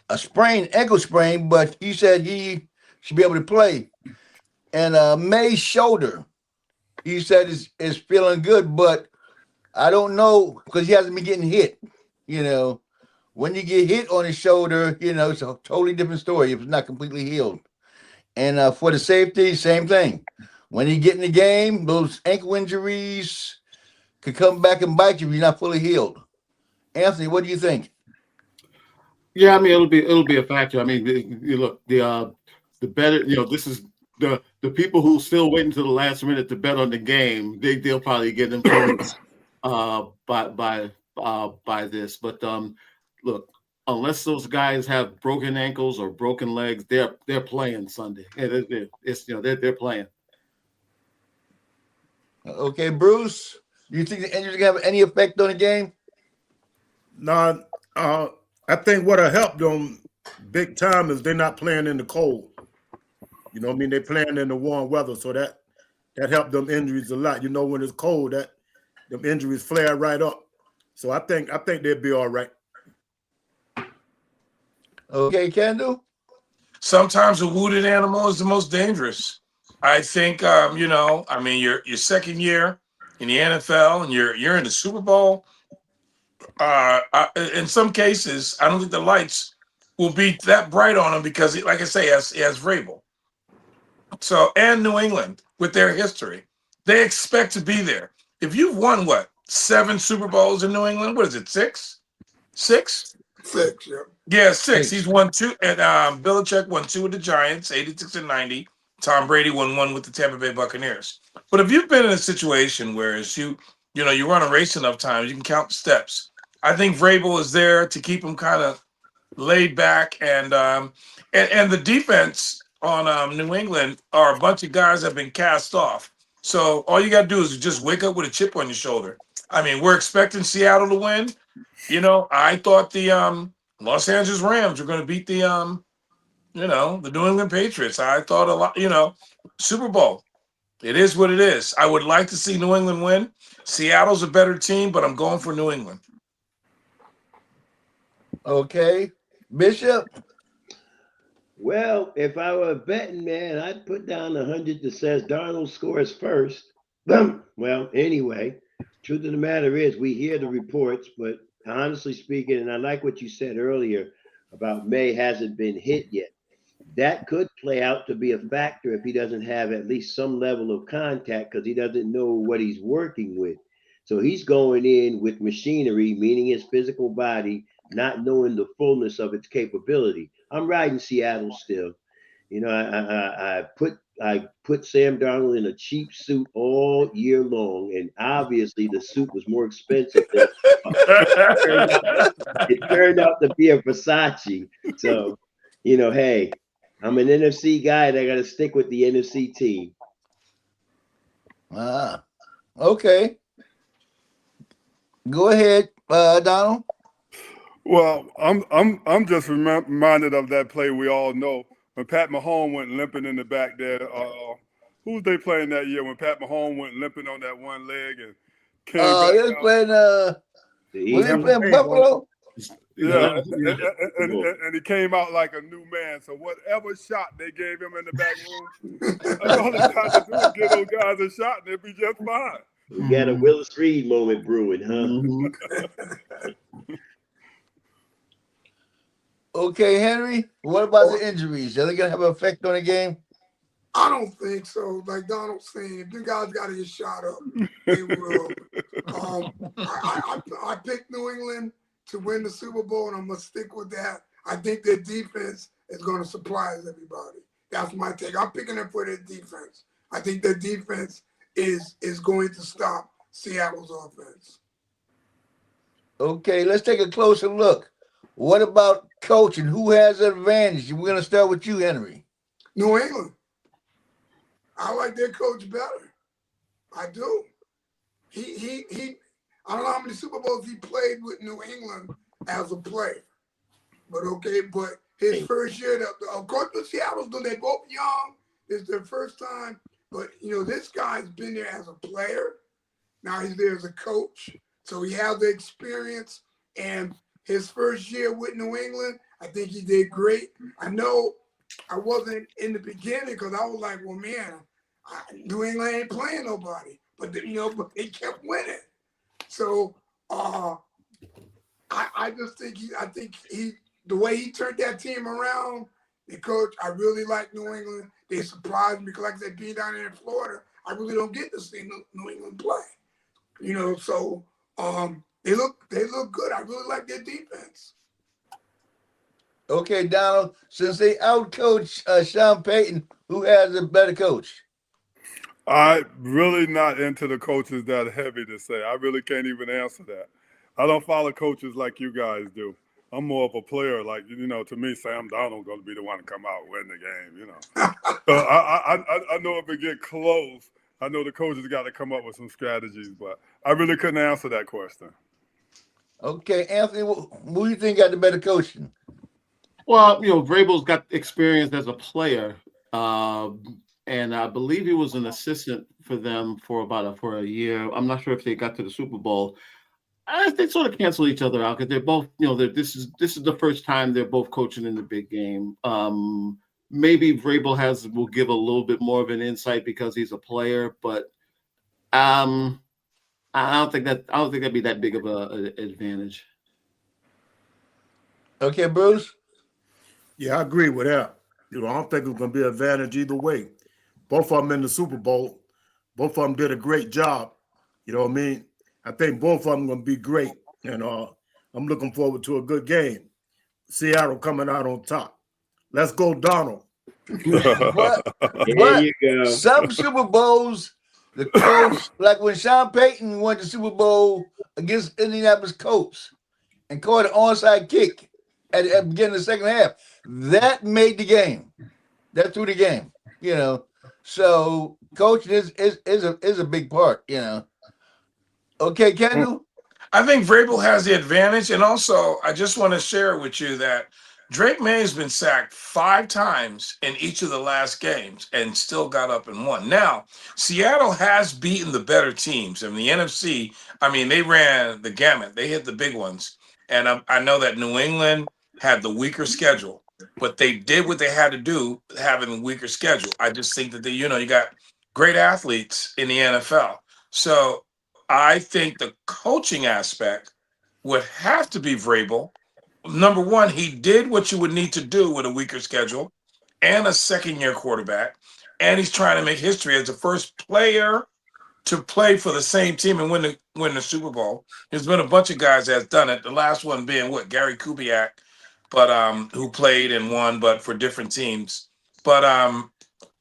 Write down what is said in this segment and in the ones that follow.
a sprain, ankle sprain, but he said he should be able to play. And May's shoulder, he said is feeling good, but I don't know because he hasn't been getting hit. You know, when you get hit on his shoulder, it's a totally different story if it's not completely healed. And for the safety, same thing. When you get in the game, those ankle injuries could come back and bite you if you're not fully healed. Anthony, what do you think? Yeah, I mean it'll be a factor. I mean, you look the better this is the people who still waiting to the last minute to bet on the game. They'll probably get influenced by this. But look, unless those guys have broken ankles or broken legs, they're playing Sunday. It's they're playing. Okay, Bruce, do you think the injuries gonna have any effect on the game? Now, I think what'll help them big time is they're not playing in the cold. You know what I mean? They're playing in the warm weather, so that helped them injuries a lot. You know, when it's cold, that them injuries flare right up. So I think they'll be all right. Okay, Kendall. Sometimes a wounded animal is the most dangerous. I think I mean your second year in the NFL and you're in the Super Bowl. In some cases, I don't think the lights will be that bright on him because, like I say, he has Vrabel. So and New England with their history, they expect to be there. If you've won what 7 Super Bowls in New England, what is it, six? Six, yeah. Yeah, six. He's won two, and Belichick won two with the Giants, 86 and 90. Tom Brady won one with the Tampa Bay Buccaneers. But if you've been in a situation where as you run a race enough times, you can count the steps. I think Vrabel is there to keep him kind of laid back, and the defense on New England are a bunch of guys that have been cast off. So all you got to do is just wake up with a chip on your shoulder. I mean, we're expecting Seattle to win. I thought the Los Angeles Rams were going to beat the New England Patriots. I thought a lot, Super Bowl. It is what it is. I would like to see New England win. Seattle's a better team, but I'm going for New England. Okay, Bishop. Well, if I were a betting man, I'd put down 100 that says Darnold scores first. Well, anyway, truth of the matter is we hear the reports, but honestly speaking, and I like what you said earlier about May hasn't been hit yet. That could play out to be a factor if he doesn't have at least some level of contact because he doesn't know what he's working with. So he's going in with machinery, meaning his physical body, not knowing the fullness of its capability. I'm riding Seattle still. I put Sam Darnold in a cheap suit all year long, and obviously the suit was more expensive than it turned out to be a Versace. So, hey, I'm an NFC guy, and I got to stick with the NFC team. Okay. Go ahead, Donald. Well, I'm just reminded of that play we all know when Pat Mahomes went limping in the back there. Who was they playing that year when Pat Mahomes went limping on that one leg and came back They was out? playing. Was they playing Buffalo? Yeah, and he came out like a new man. So whatever shot they gave him in the back room, that's all they got to do is give those guys a shot and they'll be just fine. We got a Willis Reed moment brewing, huh? Mm-hmm. Okay, Henry. What about the injuries? Are they gonna have an effect on the game? I don't think so. Like Donald's saying, if the guys got to get shot up, they will. I picked New England to win the Super Bowl, and I'm gonna stick with that. I think their defense is gonna surprise everybody. That's my take. I'm picking them for their defense. I think their defense is going to stop Seattle's offense. Okay, let's take a closer look. What about coaching? Who has an advantage? We're gonna start with you, Henry. New England. I like their coach better. I do. He I don't know how many Super Bowls he played with New England as a player. But his first year, of course, the Seattle's doing, they're both young. It's their first time. But, this guy's been there as a player. Now he's there as a coach. So he has the experience. And his first year with New England. I think he did great. I know I wasn't in the beginning because I was like, well, man, New England ain't playing nobody. But but they kept winning. So I just think the way he turned that team around, the coach, I really like New England. They surprised me because, like I said, being down there in Florida, I really don't get to see New England play. So they look good. I really like their defense. Okay, Donald, since they outcoached Sean Payton, who has a better coach? I'm really not into the coaches that heavy to say. I really can't even answer that. I don't follow coaches like you guys do. I'm more of a player. Like, to me, Sam Donald's going to be the one to come out and win the game, So I know if it get close, I know the coaches got to come up with some strategies, but I really couldn't answer that question. Okay, Anthony, who do you think got the better coaching? Well, Vrabel's got experience as a player, and I believe he was an assistant for them for a year. I'm not sure if they got to the Super Bowl. They sort of cancel each other out because they're both, this is the first time they're both coaching in the big game. Maybe Vrabel will give a little bit more of an insight because he's a player, but I don't think that'd be that big of an advantage. Okay, Bruce. Yeah, I agree with that. I don't think it's going to be an advantage either way. Both of them in the Super Bowl. Both of them did a great job. You know what I mean? I think both of them going to be great. And I'm looking forward to a good game. Seattle coming out on top. Let's go, Donald. But There you go. some Super Bowls, the coach, like when Sean Payton won the Super Bowl against Indianapolis Colts and caught an onside kick at the beginning of the second half, that made the game. That threw the game, So coaching is a big part, Okay, Kendall? I think Vrabel has the advantage. And also, I just want to share with you that Drake May has been sacked 5 times in each of the last games and still got up and won. Now, Seattle has beaten the better teams. In the NFC, they ran the gamut. They hit the big ones. And I know that New England had the weaker schedule, but they did what they had to do having a weaker schedule. I just think that you got great athletes in the NFL. So I think the coaching aspect would have to be Vrabel. Number one, he did what you would need to do with a weaker schedule and a second-year quarterback, and he's trying to make history as the first player to play for the same team and win the Super Bowl. There's been a bunch of guys that's done it. The last one being Gary Kubiak, but who played and won, but for different teams. But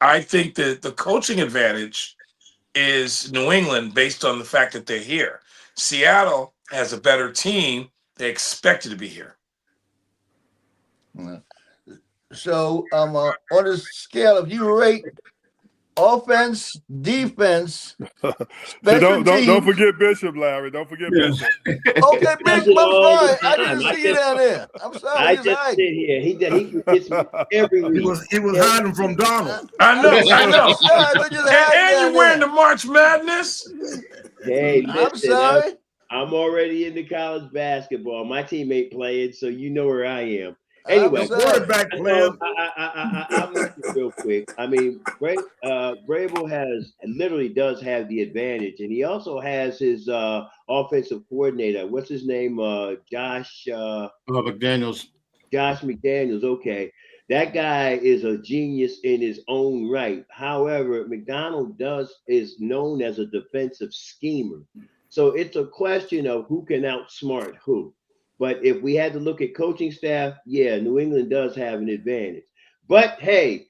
I think that the coaching advantage is New England based on the fact that they're here. Seattle has a better team. They expected to be here. So on a scale, if you rate offense, defense, special don't forget Bishop, Larry. Don't forget Bishop. Okay, Bishop, I'm sorry. I didn't see you down there. I'm sorry. I just sit here. He gets me every week. He was hiding from Donald. I know. and you're wearing the March Madness. Hey, listen, I'm sorry. I'm already into college basketball. My team ain't playing, so you know where I am. Anyway, quarterback player. I'll make it real quick. Vrabel literally does have the advantage, and he also has his offensive coordinator. What's his name? Josh McDaniels. Josh McDaniels. Okay, that guy is a genius in his own right. However, McDonald is known as a defensive schemer, so it's a question of who can outsmart who. But if we had to look at coaching staff, yeah, New England does have an advantage. But hey,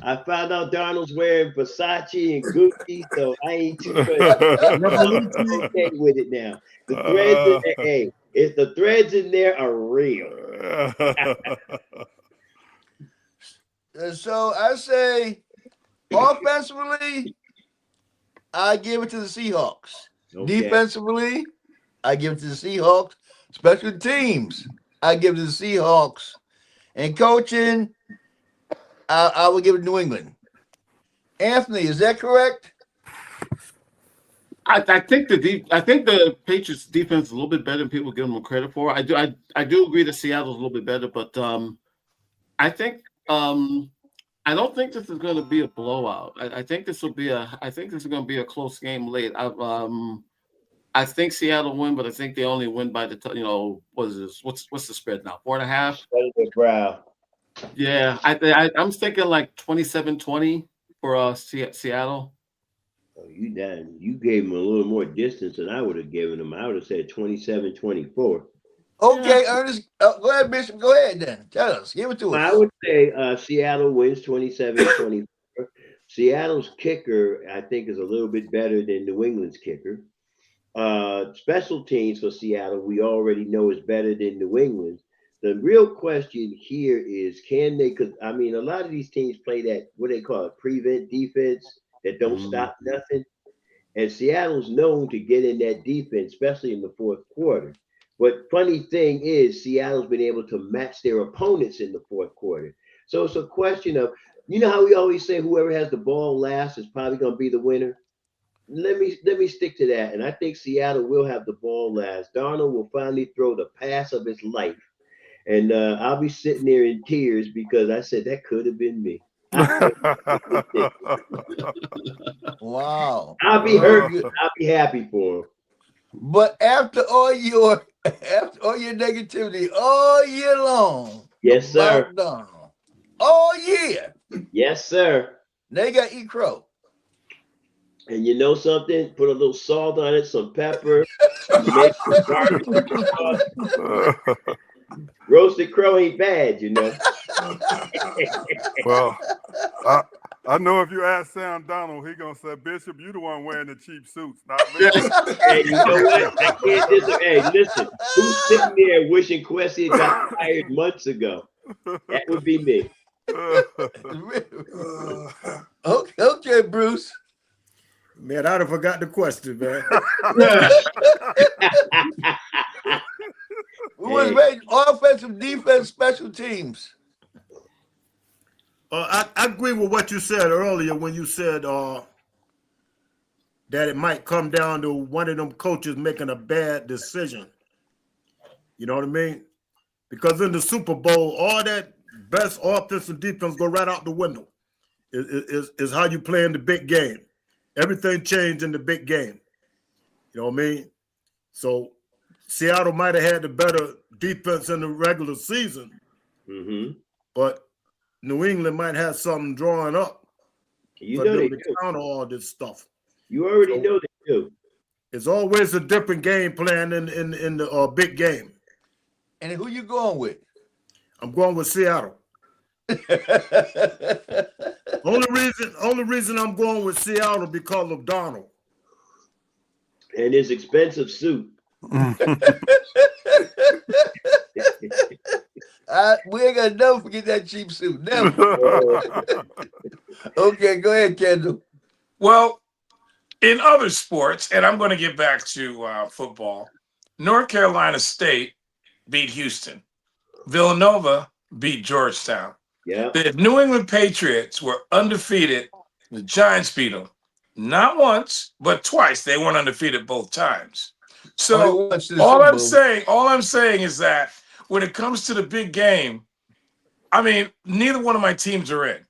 I found out Donald's wearing Versace and Gucci, so I ain't too okay with it now. The threads, if the threads in there are real. So I say, offensively, I give it to the Seahawks. Okay. Defensively, I give it to the Seahawks. Special teams, I give it to the Seahawks. And coaching, I would give it to New England. Anthony, is that correct? I think the Patriots defense is a little bit better than people give them credit for. I do agree that Seattle's a little bit better, but I think I don't think this is going to be a blowout. I think this is going to be a close game late. I think Seattle win, but I think they only win by what is this? What's the spread now? 4.5. Brow. Yeah, I'm thinking like 27-20 for Seattle. Oh, you done. You gave him a little more distance than I would have given him. I would have said 27-24. Okay, Ernest, go ahead, Bishop. Go ahead then. Tell us. Give it to us. I would say Seattle wins 27-24. Seattle's kicker, I think, is a little bit better than New England's kicker. Special teams for Seattle, we already know is better than New England. The real question here is, can they? Because I mean, a lot of these teams play that what they call it, prevent defense that don't stop nothing. And Seattle's known to get in that defense, especially in the fourth quarter. But funny thing is, Seattle's been able to match their opponents in the fourth quarter. So it's a question of, you know how we always say whoever has the ball last is probably going to be the winner. Let me stick to that. And I think Seattle will have the ball last. Darnold will finally throw the pass of his life. And I'll be sitting there in tears because I said that could have been me. Wow. I'll be hurt. I'll be happy for him. But after all your negativity all year long, Yes, sir. about Donald, all year, Yes, sir. they got eat crow. And you know something? Put a little salt on it, some pepper, make some barbecue sauce. Roasted crow ain't bad, you know. Well, I know if you ask Sam Donald, he gonna say, Bishop, you the one wearing the cheap suits, not me. Hey, you know what? I can't just. Hey, listen. Who's sitting there wishing Quessy got fired months ago? That would be me. Okay, Bruce. Man, I'd have forgot the question, man. Who was rated offensive, defense, special teams? I agree with what you said earlier when you said that it might come down to one of them coaches making a bad decision. You know what I mean? Because in the Super Bowl, all that best offense and defense go right out the window. Is how you play in the big game. Everything changed in the big game. You know what I mean? So Seattle might have had the better defense in the regular season, but New England might have something drawing up You know they to do. counter all this stuff. You already know they do. It's always a different game plan in the big game. And who you going with? I'm going with Seattle. Only reason I'm going with Seattle because of Donald. And his expensive suit. We ain't gonna never forget that cheap suit. Never. Okay, go ahead, Kendall. Well, in other sports, and I'm going to get back to football, North Carolina State beat Houston. Villanova beat Georgetown. Yeah. The New England Patriots were undefeated. The Giants beat them. Not once, but twice. They weren't undefeated both times. So all I'm saying is that when it comes to the big game, I mean, neither one of my teams are in.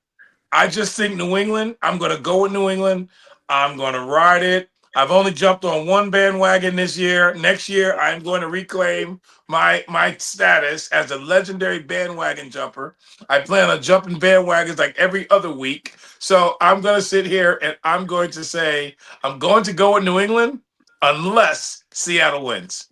I just think New England, I'm going to go with New England. I'm going to ride it. I've only jumped on one bandwagon this year. Next year, I'm going to reclaim my status as a legendary bandwagon jumper. I plan on jumping bandwagons like every other week. So I'm going to sit here and I'm going to say I'm going to go with New England unless Seattle wins.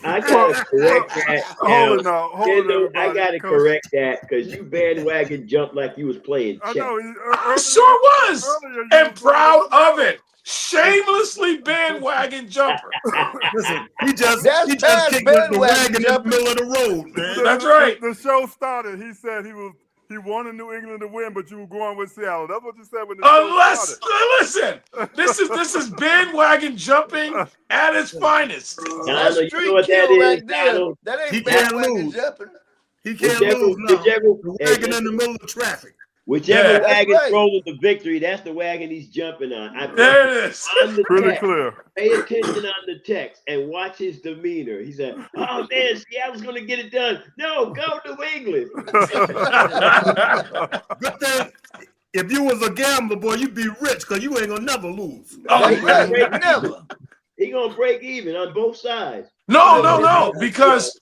I gotta correct that. Hold on, I gotta correct that because you bandwagon jumped like you was playing I chess. know. I sure was, and proud of it. Shamelessly bandwagon jumper. Listen, he just That's kicked bad the bandwagon wagon in the jumping. middle of the road, man. That's right. The show started. He said he wanted New England to win, but you were going with Seattle. That's what you said when the show started. Listen, this is bandwagon jumping at its finest. That's You street know what that kill is, right there. Donald? That He ain't can't bandwagon lose. jumping. He can't Whichever- lose now. whichever- The wagon in the middle of traffic. Whichever Yeah. That's wagon right. rolls to victory, that's the wagon he's jumping on. There it is. On the Pretty text, clear. pay attention on the text and watch his demeanor. He said, "Oh man, Seattle's going to get it done." No, go to England. Good thing if you was a gambler, boy, you'd be rich because you ain't gonna never lose. Oh, He That's gonna right. break even. Never. He gonna break even on both sides. no. Because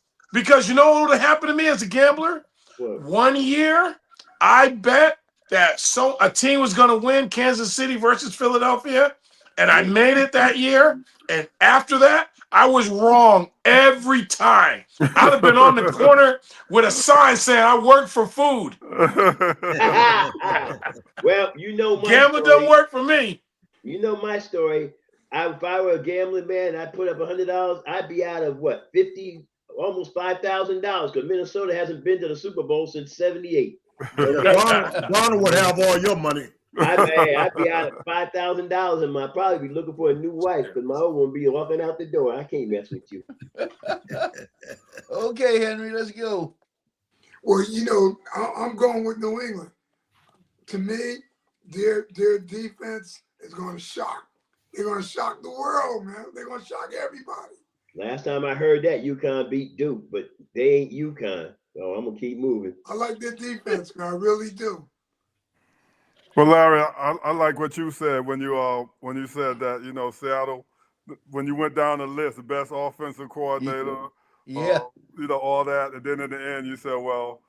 you know what would have happened to me as a gambler? What? One year, I bet that a team was going to win, Kansas City versus Philadelphia, and I made it that year. And after that, I was wrong every time. I'd have been on the corner with a sign saying I work for food. Well, you know my Gambling story. doesn't work for me. You know my story. If I were a gambling man, I'd put up $100. I'd be out of what, 50, almost $5,000 because Minnesota hasn't been to the Super Bowl since '78. Okay, Garner would have all your money. I'd be out of $5,000 and I'd probably be looking for a new wife because my old one would be walking out the door. I can't mess with you. Okay, Henry, let's go. Well, you know, I'm going with New England. To me, their defense is going to shock. They're going to shock the world, man. They're going to shock everybody. Last time I heard that, UConn beat Duke, but they ain't UConn. So I'm going to keep moving. I like their defense, man. I really do. Well, Larry, I like what you said when you said that, you know, Seattle, when you went down the list, the best offensive coordinator, Yeah. you know, all that, and then in the end you said, well,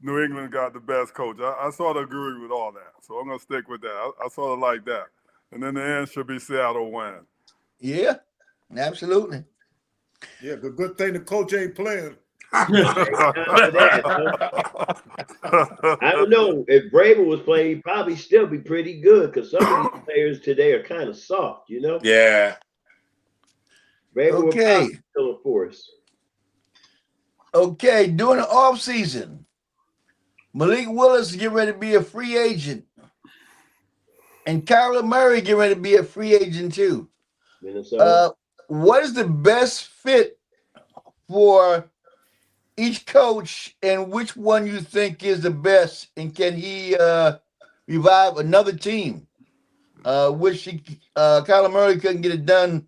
New England got the best coach. I sort of agree with all that, so I'm gonna stick with that. I sort of like that, and in the end should be Seattle win. Yeah. Absolutely. Yeah, good thing the coach ain't playing. I don't know. If Braver was playing, he'd probably still be pretty good because some of these players today are kind of soft, you know? Yeah. Braver was Okay. probably still a force. Okay, during the off season, Malik Willis is getting ready to be a free agent. And Kyler Murray getting ready to be a free agent too. Minnesota. What is the best fit for each coach and which one you think is the best? And can he revive another team? Which Kyler Murray couldn't get it done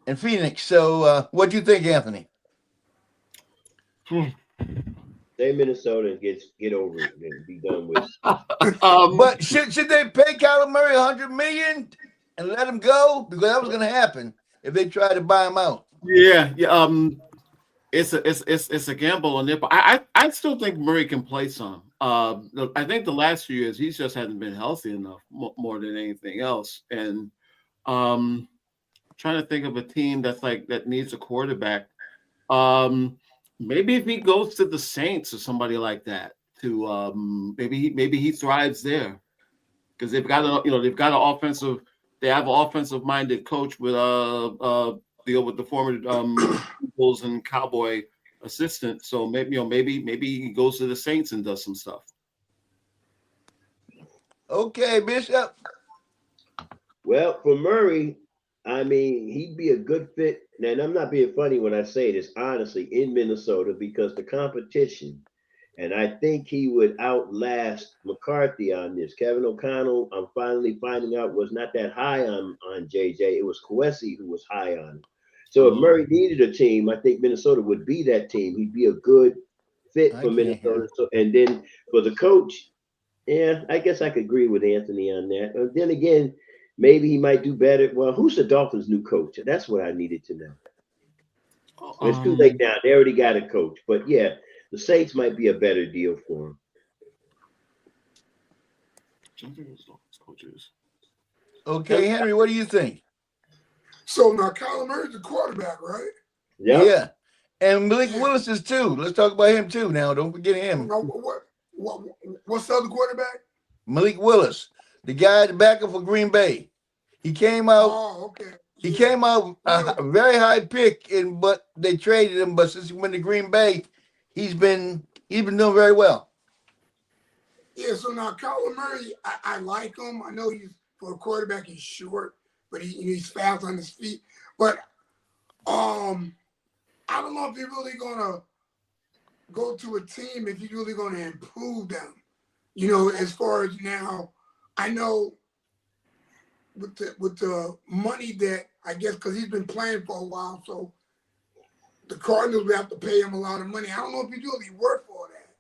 in Phoenix. So what do you think, Anthony? Say Minnesota and get over it and be done with it. But should they pay Kyler Murray $100 million and let him go? Because that was going to happen if they tried to buy him out. Yeah. It's a gamble on there, but I still think Murray can play some. I think the last few years he just hasn't been healthy enough more than anything else. And trying to think of a team that needs a quarterback. Maybe if he goes to the Saints or somebody like that, to maybe he thrives there because they've got an offensive minded coach with with the former Bulls and Cowboy assistant. So maybe he goes to the Saints and does some stuff. Okay, Bishop. Well, for Murray, I mean, he'd be a good fit. And I'm not being funny when I say this, honestly, in Minnesota, because the competition, and I think he would outlast McCarthy on this. Kevin O'Connell, I'm finally finding out, was not that high on JJ. It was Kwesi who was high on him. So if Murray needed a team, I think Minnesota would be that team. He'd be a good fit for Minnesota. So, and then for the coach, yeah, I guess I could agree with Anthony on that. Then again, maybe he might do better. Well, who's the Dolphins' new coach? That's what I needed to know. It's too late now. They already got a coach. But yeah, the Saints might be a better deal for him. Okay, Henry, what do you think? So now Kyler Murray's the quarterback, right? Yep. Yeah. And Malik Willis is too. Let's talk about him too now. Don't forget him. Now, what's the other quarterback? Malik Willis, the guy at the backup for Green Bay. He came out. Oh, okay. He came out a very high pick, but they traded him. But since he went to Green Bay, he's been doing very well. Yeah. So now Kyler Murray, I like him. I know he's for a quarterback. He's short, but he's fast on his feet. But I don't know if you're really gonna go to a team if you're really gonna improve them. as far as now, I know with the money that I guess because he's been playing for a while, so the Cardinals would have to pay him a lot of money. I don't know if he's really worth all that.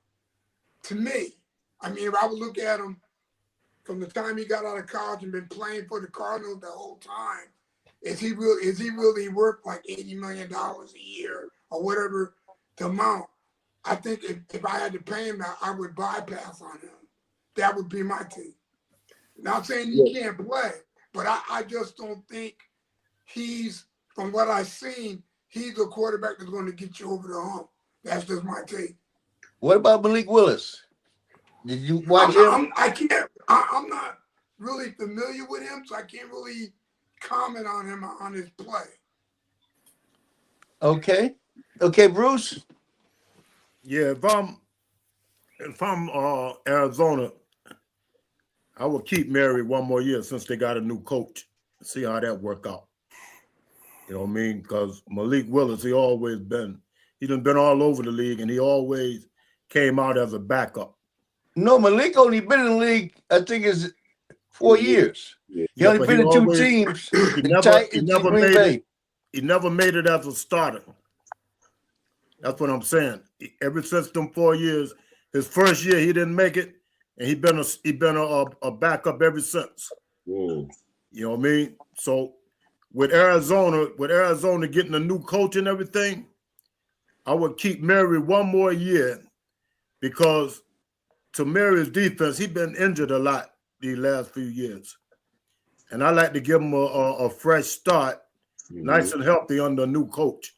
To me, I mean, if I would look at him from the time he got out of college and been playing for the Cardinals the whole time, is he really worth like $80 million a year or whatever the amount? I think if I had to pay him, I would bypass on him. That would be my team. Not saying he can't play, but I just don't think he's, from what I've seen, he's a quarterback that's going to get you over the hump. That's just my take. What about Malik Willis? Did you watch him? I'm not really familiar with him, so I can't really comment on him on his play. Okay, Bruce. Yeah, if I'm Arizona, I will keep Mary one more year since they got a new coach. See how that work out. You know what I mean? Because Malik Willis, he done been all over the league, and he always came out as a backup. No, Malik only been in the league, I think, is 4 years. He only been in 2 teams. He never made it as a starter. That's what I'm saying. Ever since them 4 years, his first year he didn't make it, and he been a backup ever since. Mm. You know what I mean? So with Arizona getting a new coach and everything, I would keep Mary one more year because to Mary's defense, he's been injured a lot these last few years. And I like to give him a fresh start, nice and healthy under a new coach.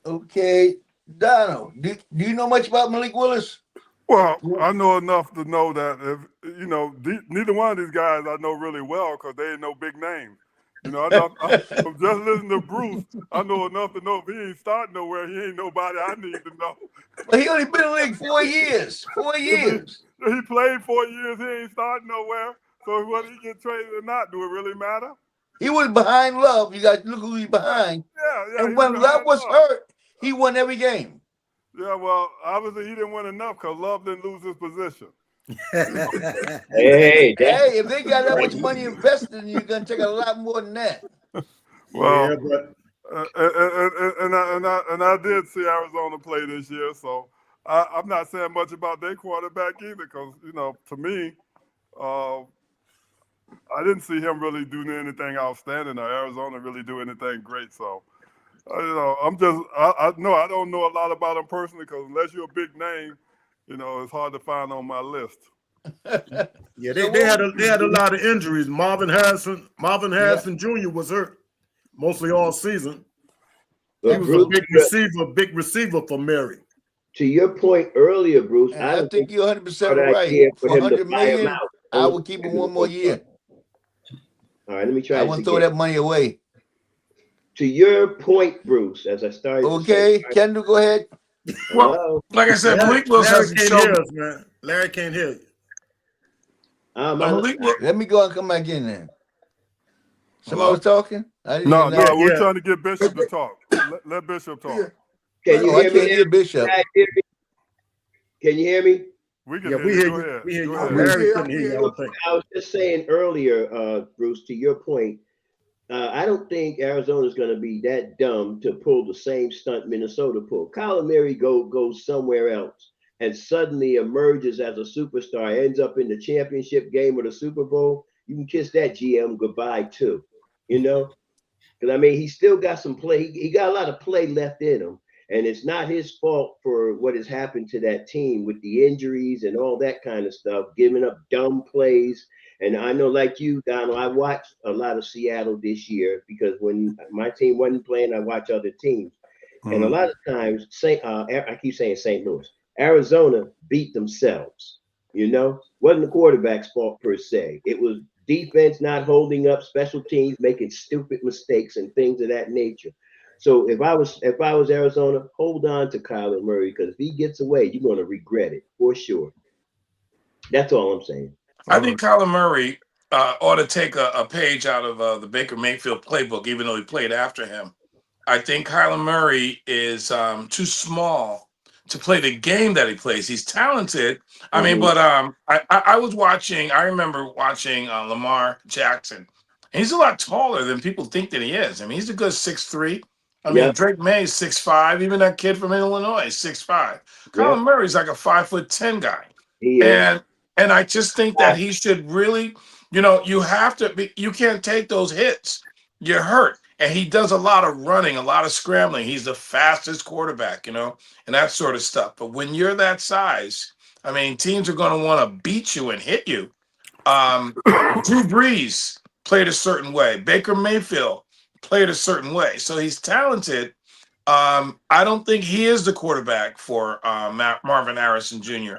Okay, Donald, do you know much about Malik Willis? Well, I know enough to know that neither one of these guys I know really well because they ain't no big names. I'm just listening to Bruce. I know enough to know if he ain't starting nowhere, he ain't nobody I need to know. Well, he only been in the league 4 years. 4 years. He played 4 years. He ain't starting nowhere. So whether he get traded or not, do it really matter? He was behind Love. You guys look who he's behind. Yeah. And when Love was hurt, he won every game. Yeah, well, obviously he didn't win enough because Love didn't lose his position. Hey, if they got that much money invested, you're gonna take a lot more than that. Well, yeah, but and I did see Arizona play this year, so I'm not saying much about their quarterback either, because to me, I didn't see him really do anything outstanding or Arizona really do anything great. So, I don't know a lot about him personally because unless you're a big name, it's hard to find on my list. yeah, they had a lot of injuries. Marvin Harrison Jr. was hurt mostly all season. He was a big receiver for Mary. To your point earlier, Bruce, I don't think you're 100% right. For $100 million, I would keep him one more year. All right, let me try. I wouldn't throw that money away. To your point, Bruce, as I started. Okay, Kendall, go ahead. Well, like I said, Malik Willis hasn't shown. Man. Larry can't hear you. Let me go and come back in there. Somebody was talking? No, we're trying to get Bishop to talk. Let Bishop talk. Can you hear me? Hear Bishop. Can you hear me? We can hear you. We hear you. Larry couldn't hear you. I was just saying earlier, Bruce, to your point, I don't think Arizona's going to be that dumb to pull the same stunt Minnesota pulled. Kyler Murray goes somewhere else and suddenly emerges as a superstar, ends up in the championship game or the Super Bowl. You can kiss that GM goodbye too, because I mean he still got some play. He got a lot of play left in him, and it's not his fault for what has happened to that team with the injuries and all that kind of stuff, giving up dumb plays. And I know, like you, Donald, I watched a lot of Seattle this year because when my team wasn't playing, I watched other teams. Mm-hmm. And a lot of times, I keep saying St. Louis, Arizona beat themselves, Wasn't the quarterback's fault per se. It was defense not holding up, special teams making stupid mistakes and things of that nature. So if I was Arizona, hold on to Kyler Murray because if he gets away, you're going to regret it for sure. That's all I'm saying. I think Kyler Murray ought to take a page out of the Baker Mayfield playbook, even though he played after him. I think Kyler Murray is too small to play the game that he plays. He's talented. I mean, but I was watching. I remember watching Lamar Jackson. And he's a lot taller than people think that he is. I mean, he's a good 6'3". I mean, Yep. Drake May is 6'5". Even that kid from Illinois is 6'5". Kyler Yep. Murray's like a 5'10" guy. He is. And I just think that he should really, you have to be, you can't take those hits. You're hurt. And he does a lot of running, a lot of scrambling. He's the fastest quarterback, and that sort of stuff. But when you're that size, I mean, teams are going to want to beat you and hit you. Drew Brees played a certain way. Baker Mayfield played a certain way. So he's talented. I don't think he is the quarterback for Marvin Harrison Jr.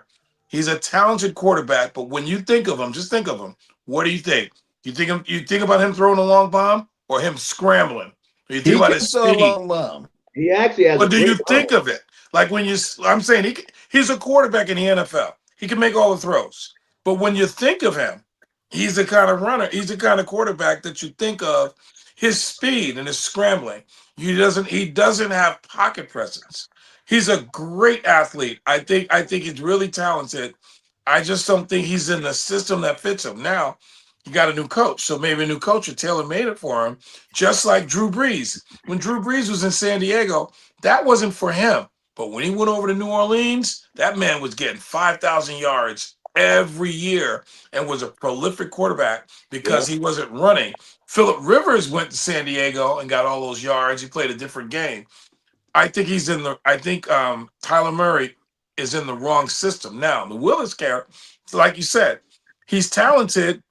He's a talented quarterback, but when you think of him, just think of him. What do you think? You think about him throwing a long bomb or him scrambling? Or you think about his throw a speed? long bomb. He actually has. But do you think of it? Like when I'm saying he's a quarterback in the NFL. He can make all the throws. But when you think of him, he's the kind of runner. He's the kind of quarterback that you think of. His speed and his scrambling. He doesn't have pocket presence. He's a great athlete. I think he's really talented. I just don't think he's in the system that fits him. Now, you got a new coach, so maybe a new coach will tailor-made it for him, just like Drew Brees. When Drew Brees was in San Diego, that wasn't for him. But when he went over to New Orleans, that man was getting 5,000 yards every year and was a prolific quarterback because he wasn't running. Phillip Rivers went to San Diego and got all those yards. He played a different game. I think Tyler Murray is in the wrong system. Now, the Willis character, like you said, he's talented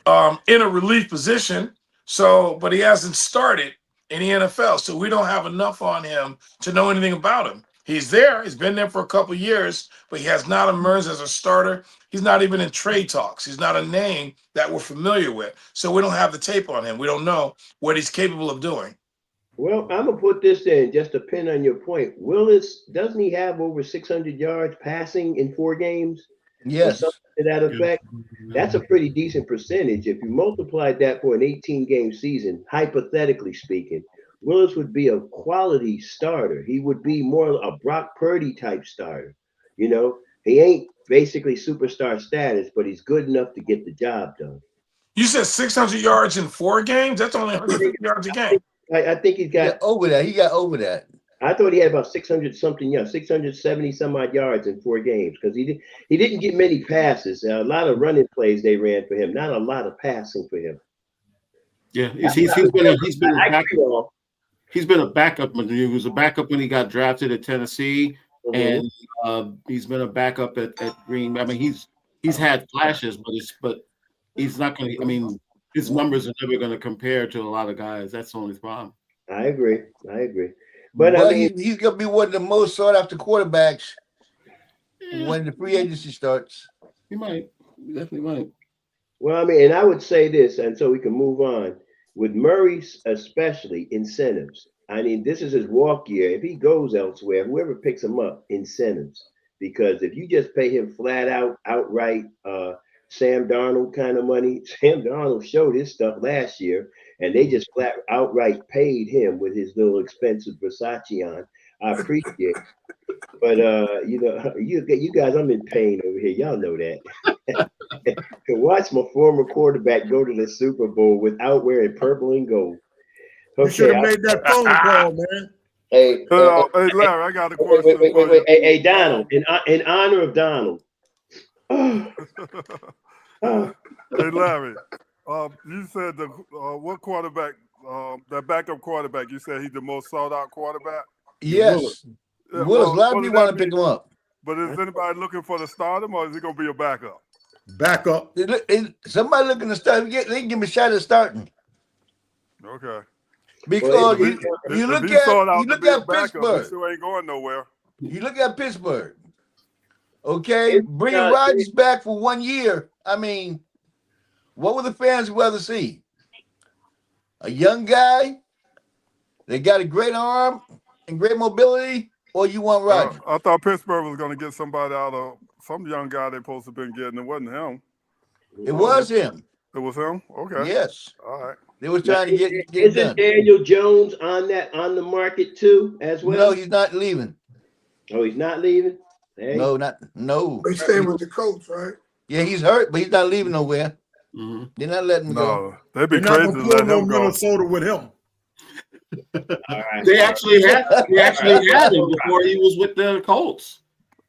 in a relief position. But he hasn't started in the NFL, so we don't have enough on him to know anything about him. He's there. He's been there for a couple of years, but he has not emerged as a starter. He's not even in trade talks. He's not a name that we're familiar with. So we don't have the tape on him. We don't know what he's capable of doing. Well, I'm going to put this in just to pin on your point. Willis, doesn't he have over 600 yards passing in 4 games? Yes. Or something to that effect? That's a pretty decent percentage. If you multiplied that for an 18-game season, hypothetically speaking, Willis would be a quality starter. He would be more a Brock Purdy type starter. He ain't basically superstar status, but he's good enough to get the job done. You said 600 yards in 4 games? That's only 150 yards a game. I think he's got over that. He got over that. I thought he had about 600 something yards, 670 some odd yards in 4 games because he didn't get many passes. A lot of running plays they ran for him, not a lot of passing for him. Yeah, he's been a backup. He was a backup when he got drafted at Tennessee, and he's been a backup at Green. I mean, he's had flashes, but he's not going to. I mean, his numbers are never going to compare to a lot of guys. That's the only problem. I agree. But I mean, he's going to be one of the most sought after quarterbacks when the free agency starts. He might. He definitely might. Well, I mean, and I would say this, and so we can move on. With Murray, especially incentives. I mean, this is his walk year. If he goes elsewhere, whoever picks him up, incentives. Because if you just pay him flat out, outright, Sam Darnold kind of money, Sam Darnold showed his stuff last year, and they just flat outright paid him with his little expensive Versace on. I appreciate it. But, you guys, I'm in pain over here. Y'all know that. To watch my former quarterback go to the Super Bowl without wearing purple and gold. Okay, you should have made that phone call, man. Hey, Larry, I got a question. Wait. Hey, Donald, in honor of Donald. Hey, Larry, you said what quarterback, that backup quarterback, you said he's the most sought out quarterback? Yes. Willis, a lot of people want to pick him up. But is anybody looking for the stardom, or is he going to be a backup? Backup. Somebody looking to start, they can give him a shot at starting. Okay. Because you look at Pittsburgh. He still ain't going nowhere. You look at Pittsburgh. Okay, bringing Rodgers back for 1 year. I mean, what would the fans rather see? A young guy that got a great arm and great mobility, or you want Rodgers? I thought Pittsburgh was going to get somebody out of some young guy they supposed to have been getting. It wasn't him. It was him. It was him? Okay. Yes. All right. They were trying to get it Isn't done. Daniel Jones on the market too as well? No, he's not leaving. Oh, he's not leaving? Hey. No, no. They staying with the coach, right? Yeah, he's hurt, but he's not leaving nowhere. Mm-hmm. They're not letting him go. No, they'd be They're not crazy gonna to pull let no him go. Minnesota with him. All right. They actually had him before he was with the Colts.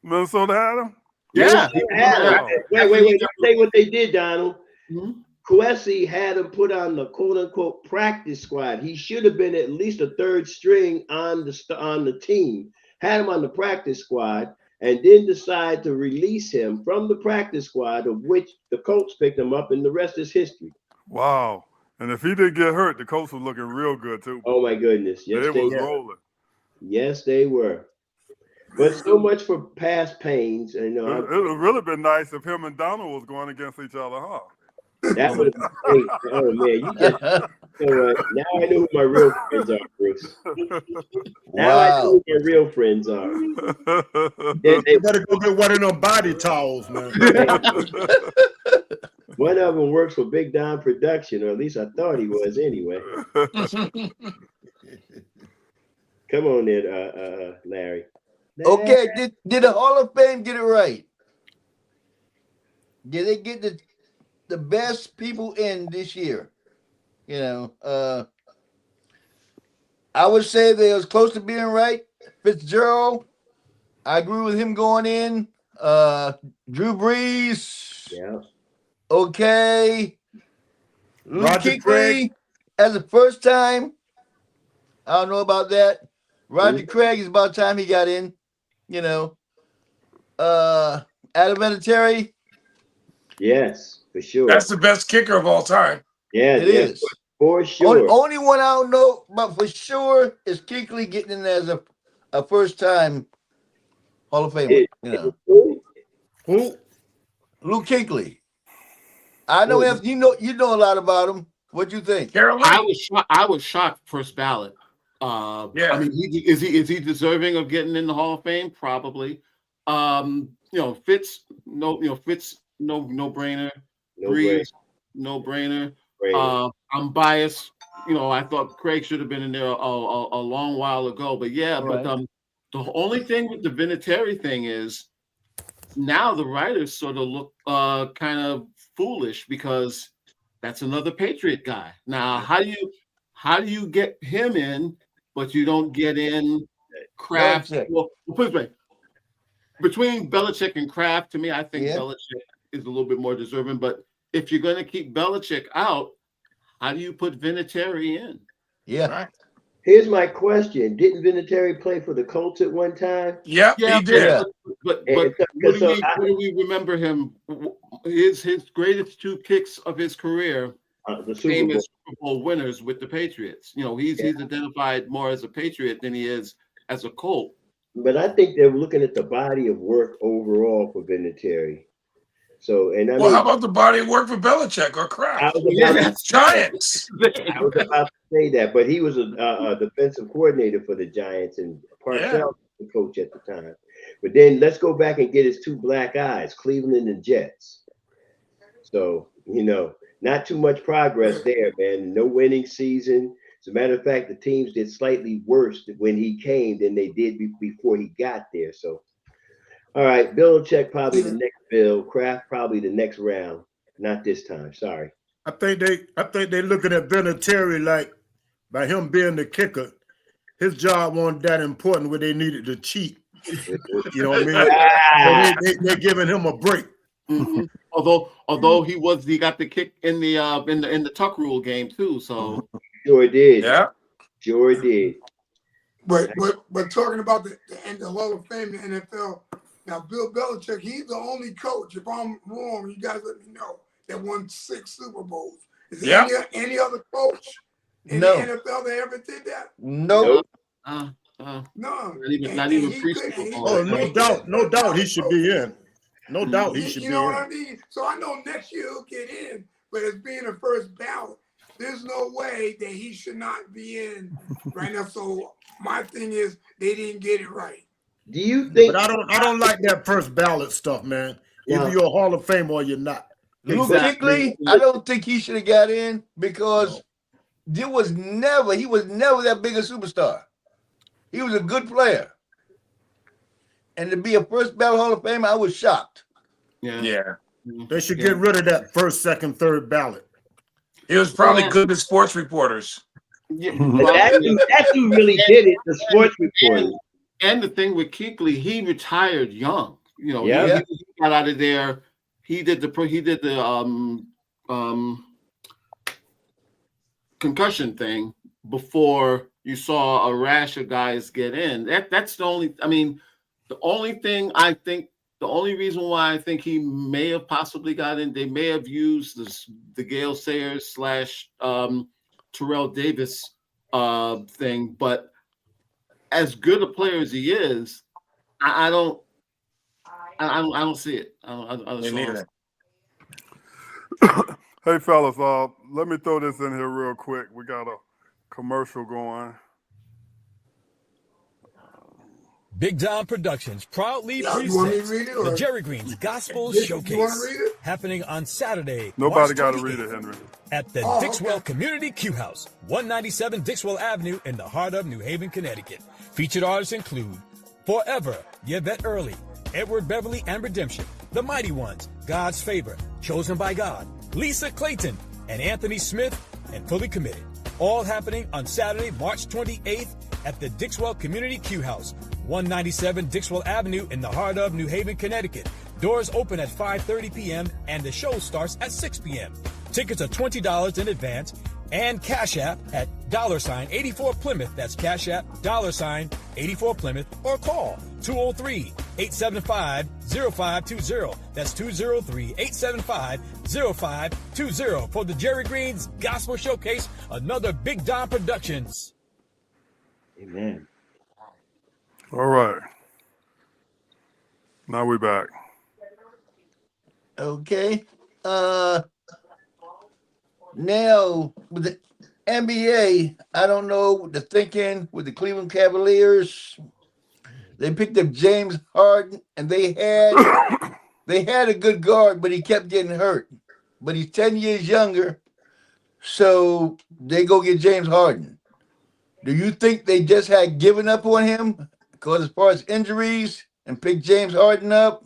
Minnesota had him? Yeah. Wait. Let me tell you what they did, Donald. Mhm. Kwesi had him put on the quote-unquote practice squad. He should have been at least a third string on the team. Had him on the practice squad, and then decide to release him from the practice squad, of which the Colts picked him up, and the rest is history. Wow. And if he didn't get hurt, the Colts was looking real good too. Oh my goodness. Yes, They they was were. rolling. Yes, they were. But so much for past pains. And It would have really been nice if him and Donald was going against each other, huh? that would have been great. Oh man, you just now I know who my real friends are, Bruce. Now I know who my real friends are. You better go get one of them body towels, man. One of them works for Big Don Production, or at least I thought he was anyway. Come on there, Larry. Okay, did the Hall of Fame get it right? Did they get the best people in this year? You know, I would say they was close to being right. Fitzgerald, I agree with him going in. Drew Brees, Yeah. okay. Luke Roger Kuechly Craig. as a first time. I don't know about that. Roger Craig is about time he got in. You know, Adam Vinatieri. Yes, for sure. That's the best kicker of all time. Yeah, It is. for sure. Only one I don't know, but for sure is Kuechly getting in as a first time Hall of Famer. You know, Who? Luke Kuechly. I know if you know a lot about him. What you think? Carolina. I was shocked first ballot. Yeah. I mean, is he deserving of getting in the Hall of Fame? Probably. Fitz, no brainer. Breeze, no brainer. I'm biased. I thought Craig should have been in there a long while ago. But yeah, Right. but the only thing with the Vinatieri thing is now the writers sort of look kind of foolish because that's another Patriot guy. Now, how do you get him in, but you don't get in Kraft? Well, put it this way. Between Belichick and Kraft, to me, I think Belichick is a little bit more deserving. But if you're going to keep Belichick out, how do you put Vinatieri in? Yeah. Right. Here's my question: didn't Vinatieri play for the Colts at one time? Yeah, he did. Yeah. But what do we remember him? His greatest two kicks of his career The Super came Bowl. as Super Bowl winners with the Patriots. He's identified more as a Patriot than he is as a Colt. But I think they're looking at the body of work overall for Vinatieri. So, How about the body of work for Belichick or Kraft? Giants. I was about to say that, but he was a defensive coordinator for the Giants, and Parcells was the coach at the time. But then let's go back and get his two black eyes, Cleveland and Jets. So, not too much progress there, man. No winning season. As a matter of fact, the teams did slightly worse when he came than they did before he got there. So, all right, Belichick probably the next Bill, Kraft probably the next round. Not this time. Sorry. I think they looking at Vinatieri like by him being the kicker, his job wasn't that important where they needed to cheat. You know what I mean? So they're giving him a break. Mm-hmm. Although he got the kick in the tuck rule game too. So sure did. Yeah, sure did. But talking about the Hall of Fame, the NFL. Now, Bill Belichick, he's the only coach. If I'm wrong, you guys let me know. That won 6 Super Bowls. Is there any other coach in the NFL that ever did that? No. No. Not even pre-Super Bowl. Oh, no doubt he should be in. No doubt he should be in. You know what I mean? So I know next year he'll get in, but as being a first ballot, there's no way that he should not be in right now. So my thing is they didn't get it right. Do you think? But I don't like that first ballot stuff, man. Either you're a Hall of Fame or you're not. Luke Kuechly, I don't think he should have got in because he was never that big a superstar. He was a good player. and to be a first ballot Hall of Famer, I was shocked. Yeah. Yeah. They should get rid of that first, second, third ballot. It was probably good as sports reporters. Yeah, That dude really did it. The sports reporter. and the thing with Kuechly, he retired young. You know, Yeah. he got out of there. He did the concussion thing before you saw a rash of guys get in. That's the only. I mean, the only thing I think. The only reason why I think he may have possibly got in, they may have used the Gale Sayers / Terrell Davis thing, but as good a player as he is, I don't see it. I don't Me neither. Hey, fellas, let me throw this in here real quick. We got a commercial going. Big Don Productions proudly You want me to presents read it, the or Jerry Green's Gospel you want to Showcase read it? happening on Saturday, Nobody March got to 28th read it, Henry. at the Oh, Dixwell okay. Community Q House, 197 Dixwell Avenue in the heart of New Haven, Connecticut. Featured artists include Forever, Yvette Early, Edward Beverly and Redemption, The Mighty Ones, God's Favor, Chosen by God, Lisa Clayton, and Anthony Smith, and Fully Committed. All happening on Saturday, March 28th at the Dixwell Community Q House, 197 Dixwell Avenue in the heart of New Haven, Connecticut. Doors open at 5:30 p.m. and the show starts at 6 p.m. Tickets are $20 in advance and Cash App at $84 Plymouth. That's Cash App $84 Plymouth, or call 203-875-0520. That's 203-875-0520 for the Jerry Green's Gospel Showcase, another Big Don Productions. Amen. All right. Now we back. Okay. Now with the NBA, I don't know the thinking with the Cleveland Cavaliers. They picked up James Harden, and they had a good guard, but he kept getting hurt. But he's 10 years younger, so they go get James Harden. Do you think they just had given up on him because as far as injuries and picked James Harden up,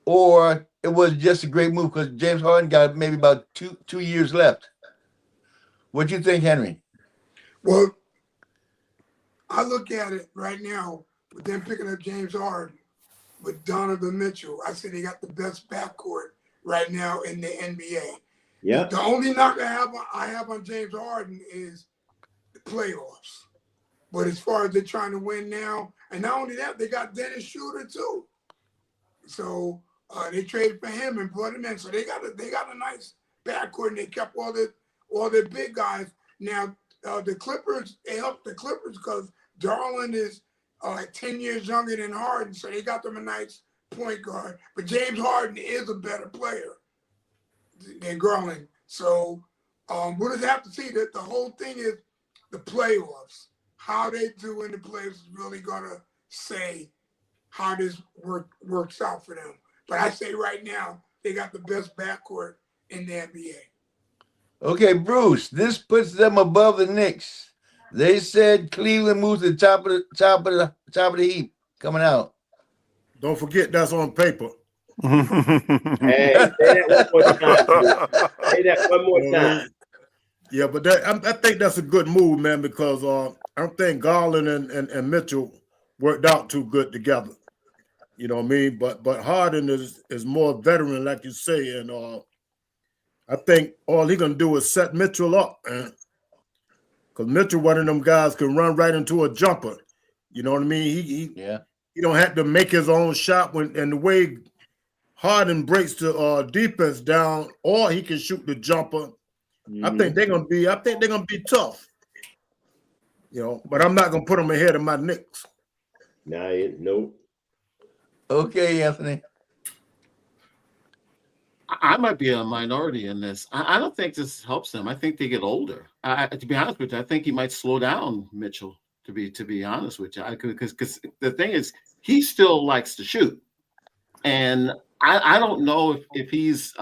or it was just a great move because James Harden got maybe about two years left? What do you think, Henry? Well, I look at it right now with them picking up James Harden with Donovan Mitchell. I say they got the best backcourt right now in the NBA. Yeah. The only knock I have on James Harden is the playoffs. But as far as they're trying to win now, and not only that, they got Dennis Schroeder too. So they traded for him and brought him in. So they got a nice backcourt, and they kept all their big guys. Now the Clippers, they helped the Clippers because Garland is like 10 years younger than Harden, so they got them a nice point guard. But James Harden is a better player than Garland. So we'll just have to see that the whole thing is the playoffs. How they do in the playoffs is really gonna say how this works out for them. But I say right now they got the best backcourt in the NBA. Okay, Bruce, this puts them above the Knicks. They said Cleveland moves to the top of the heap coming out. Don't forget that's on paper. Hey, say that one more time. Say that one more time. Yeah, but I think that's a good move, man, because I don't think Garland and Mitchell worked out too good together. You know what I mean? But Harden is more veteran, like you say, and I think all he's gonna do is set Mitchell up, man. Because Mitchell, one of them guys, can run right into a jumper. You know what I mean? He don't have to make his own shot and the way Harden breaks the defense down, or he can shoot the jumper. I think they're gonna be tough. You know, but I'm not gonna put them ahead of my Knicks. No. Okay, Anthony. I might be a minority in this. I don't think this helps them. I think they get older. To be honest with you, I think he might slow down Mitchell. To be honest with you, because the thing is, he still likes to shoot, and I don't know if he's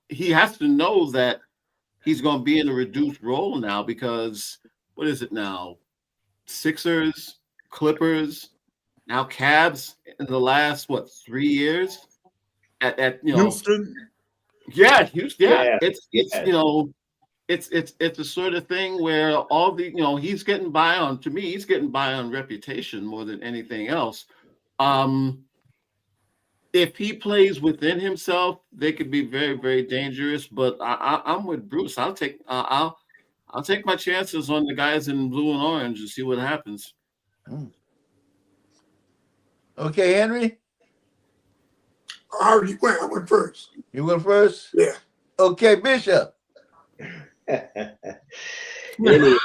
he has to know that he's going to be in a reduced role now because what is it now? Sixers, Clippers, Now Cavs in the last 3 years at Houston, Houston, Yeah, it's yes. it's the sort of thing where all the he's getting by on, to me, he's getting by on reputation more than anything else. If he plays within himself, they could be very, very dangerous. But I'm with Bruce. I'll take my chances on the guys in blue and orange and see what happens. Okay, Henry, I already went. I went first. you went first. Yeah. Okay, Bishop. Anyway,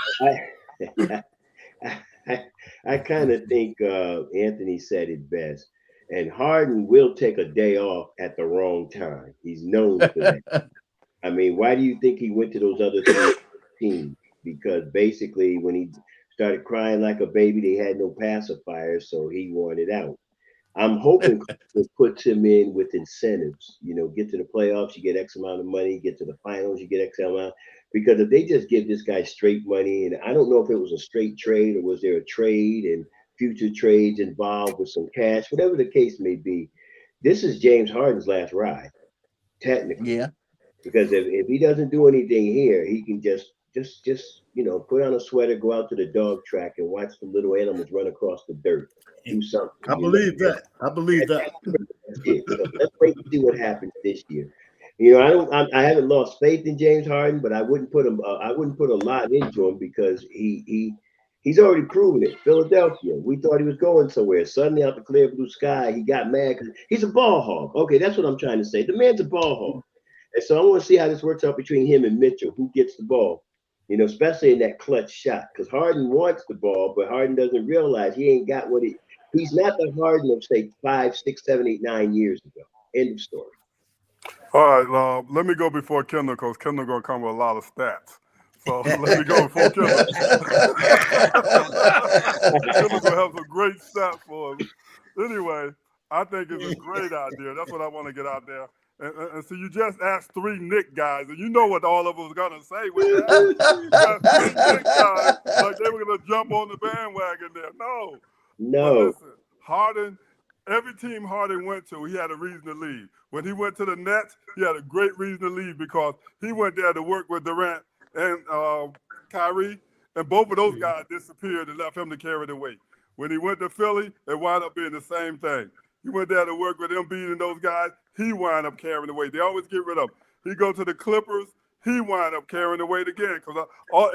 I kind of think Anthony said it best. And Harden will take a day off at the wrong time. He's known for that. I mean, why do you think he went to those other three teams? Because basically, when he started crying like a baby, they had no pacifier, so he wanted out. I'm hoping it puts him in with incentives. Get to the playoffs, you get X amount of money. Get to the finals, you get X amount. Because if they just give this guy straight money, and I don't know if it was a straight trade or was there a trade and future trades involved with some cash, whatever the case may be, this is James Harden's last ride, technically. Yeah. Because if he doesn't do anything here, he can just put on a sweater, go out to the dog track, and watch the little animals run across the dirt. Do something. I believe that. I believe that. That's it. So let's wait and see what happens this year. I haven't lost faith in James Harden, but I wouldn't put him. I wouldn't put a lot into him because he's already proven it. Philadelphia, we thought he was going somewhere. Suddenly, out the clear blue sky, he got mad because he's a ball hog. Okay, that's what I'm trying to say. The man's a ball hog. And so I want to see how this works out between him and Mitchell. Who gets the ball? Especially in that clutch shot. Because Harden wants the ball, but Harden doesn't realize he ain't got what he's not the Harden of, say, 5, 6, 7, 8, 9 years ago. End of story. All right, let me go before Kendall, because Kendall going to come with a lot of stats. So let me go before Kendall. Kendall's going to have some great stats for us. Anyway, I think it's a great idea. That's what I want to get out there. And so you just asked 3 Knick guys, and you know what all of us going to say with that. You got 3 Knick guys, like they were going to jump on the bandwagon there. No. But listen, Harden, every team Harden went to, he had a reason to leave. When he went to the Nets, he had a great reason to leave because he went there to work with Durant and Kyrie, and both of those guys disappeared and left him to carry the weight. When he went to Philly, it wound up being the same thing. He went there to work with Embiid and those guys. He wound up carrying the weight. They always get rid of him. He go to the Clippers. He wound up carrying the weight again because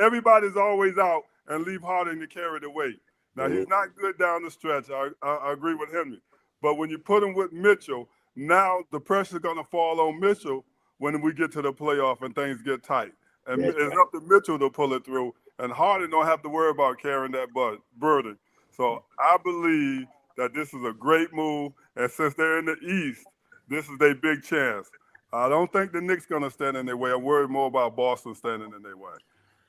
everybody's always out and leave Harden to carry the weight. Now, he's not good down the stretch. I agree with Henry. But when you put him with Mitchell, now the pressure's going to fall on Mitchell when we get to the playoff and things get tight. And it's up to Mitchell to pull it through. And Harden don't have to worry about carrying that burden. So I believe that this is a great move. And since they're in the East, this is their big chance. I don't think the Knicks going to stand in their way. I'm worried more about Boston standing in their way.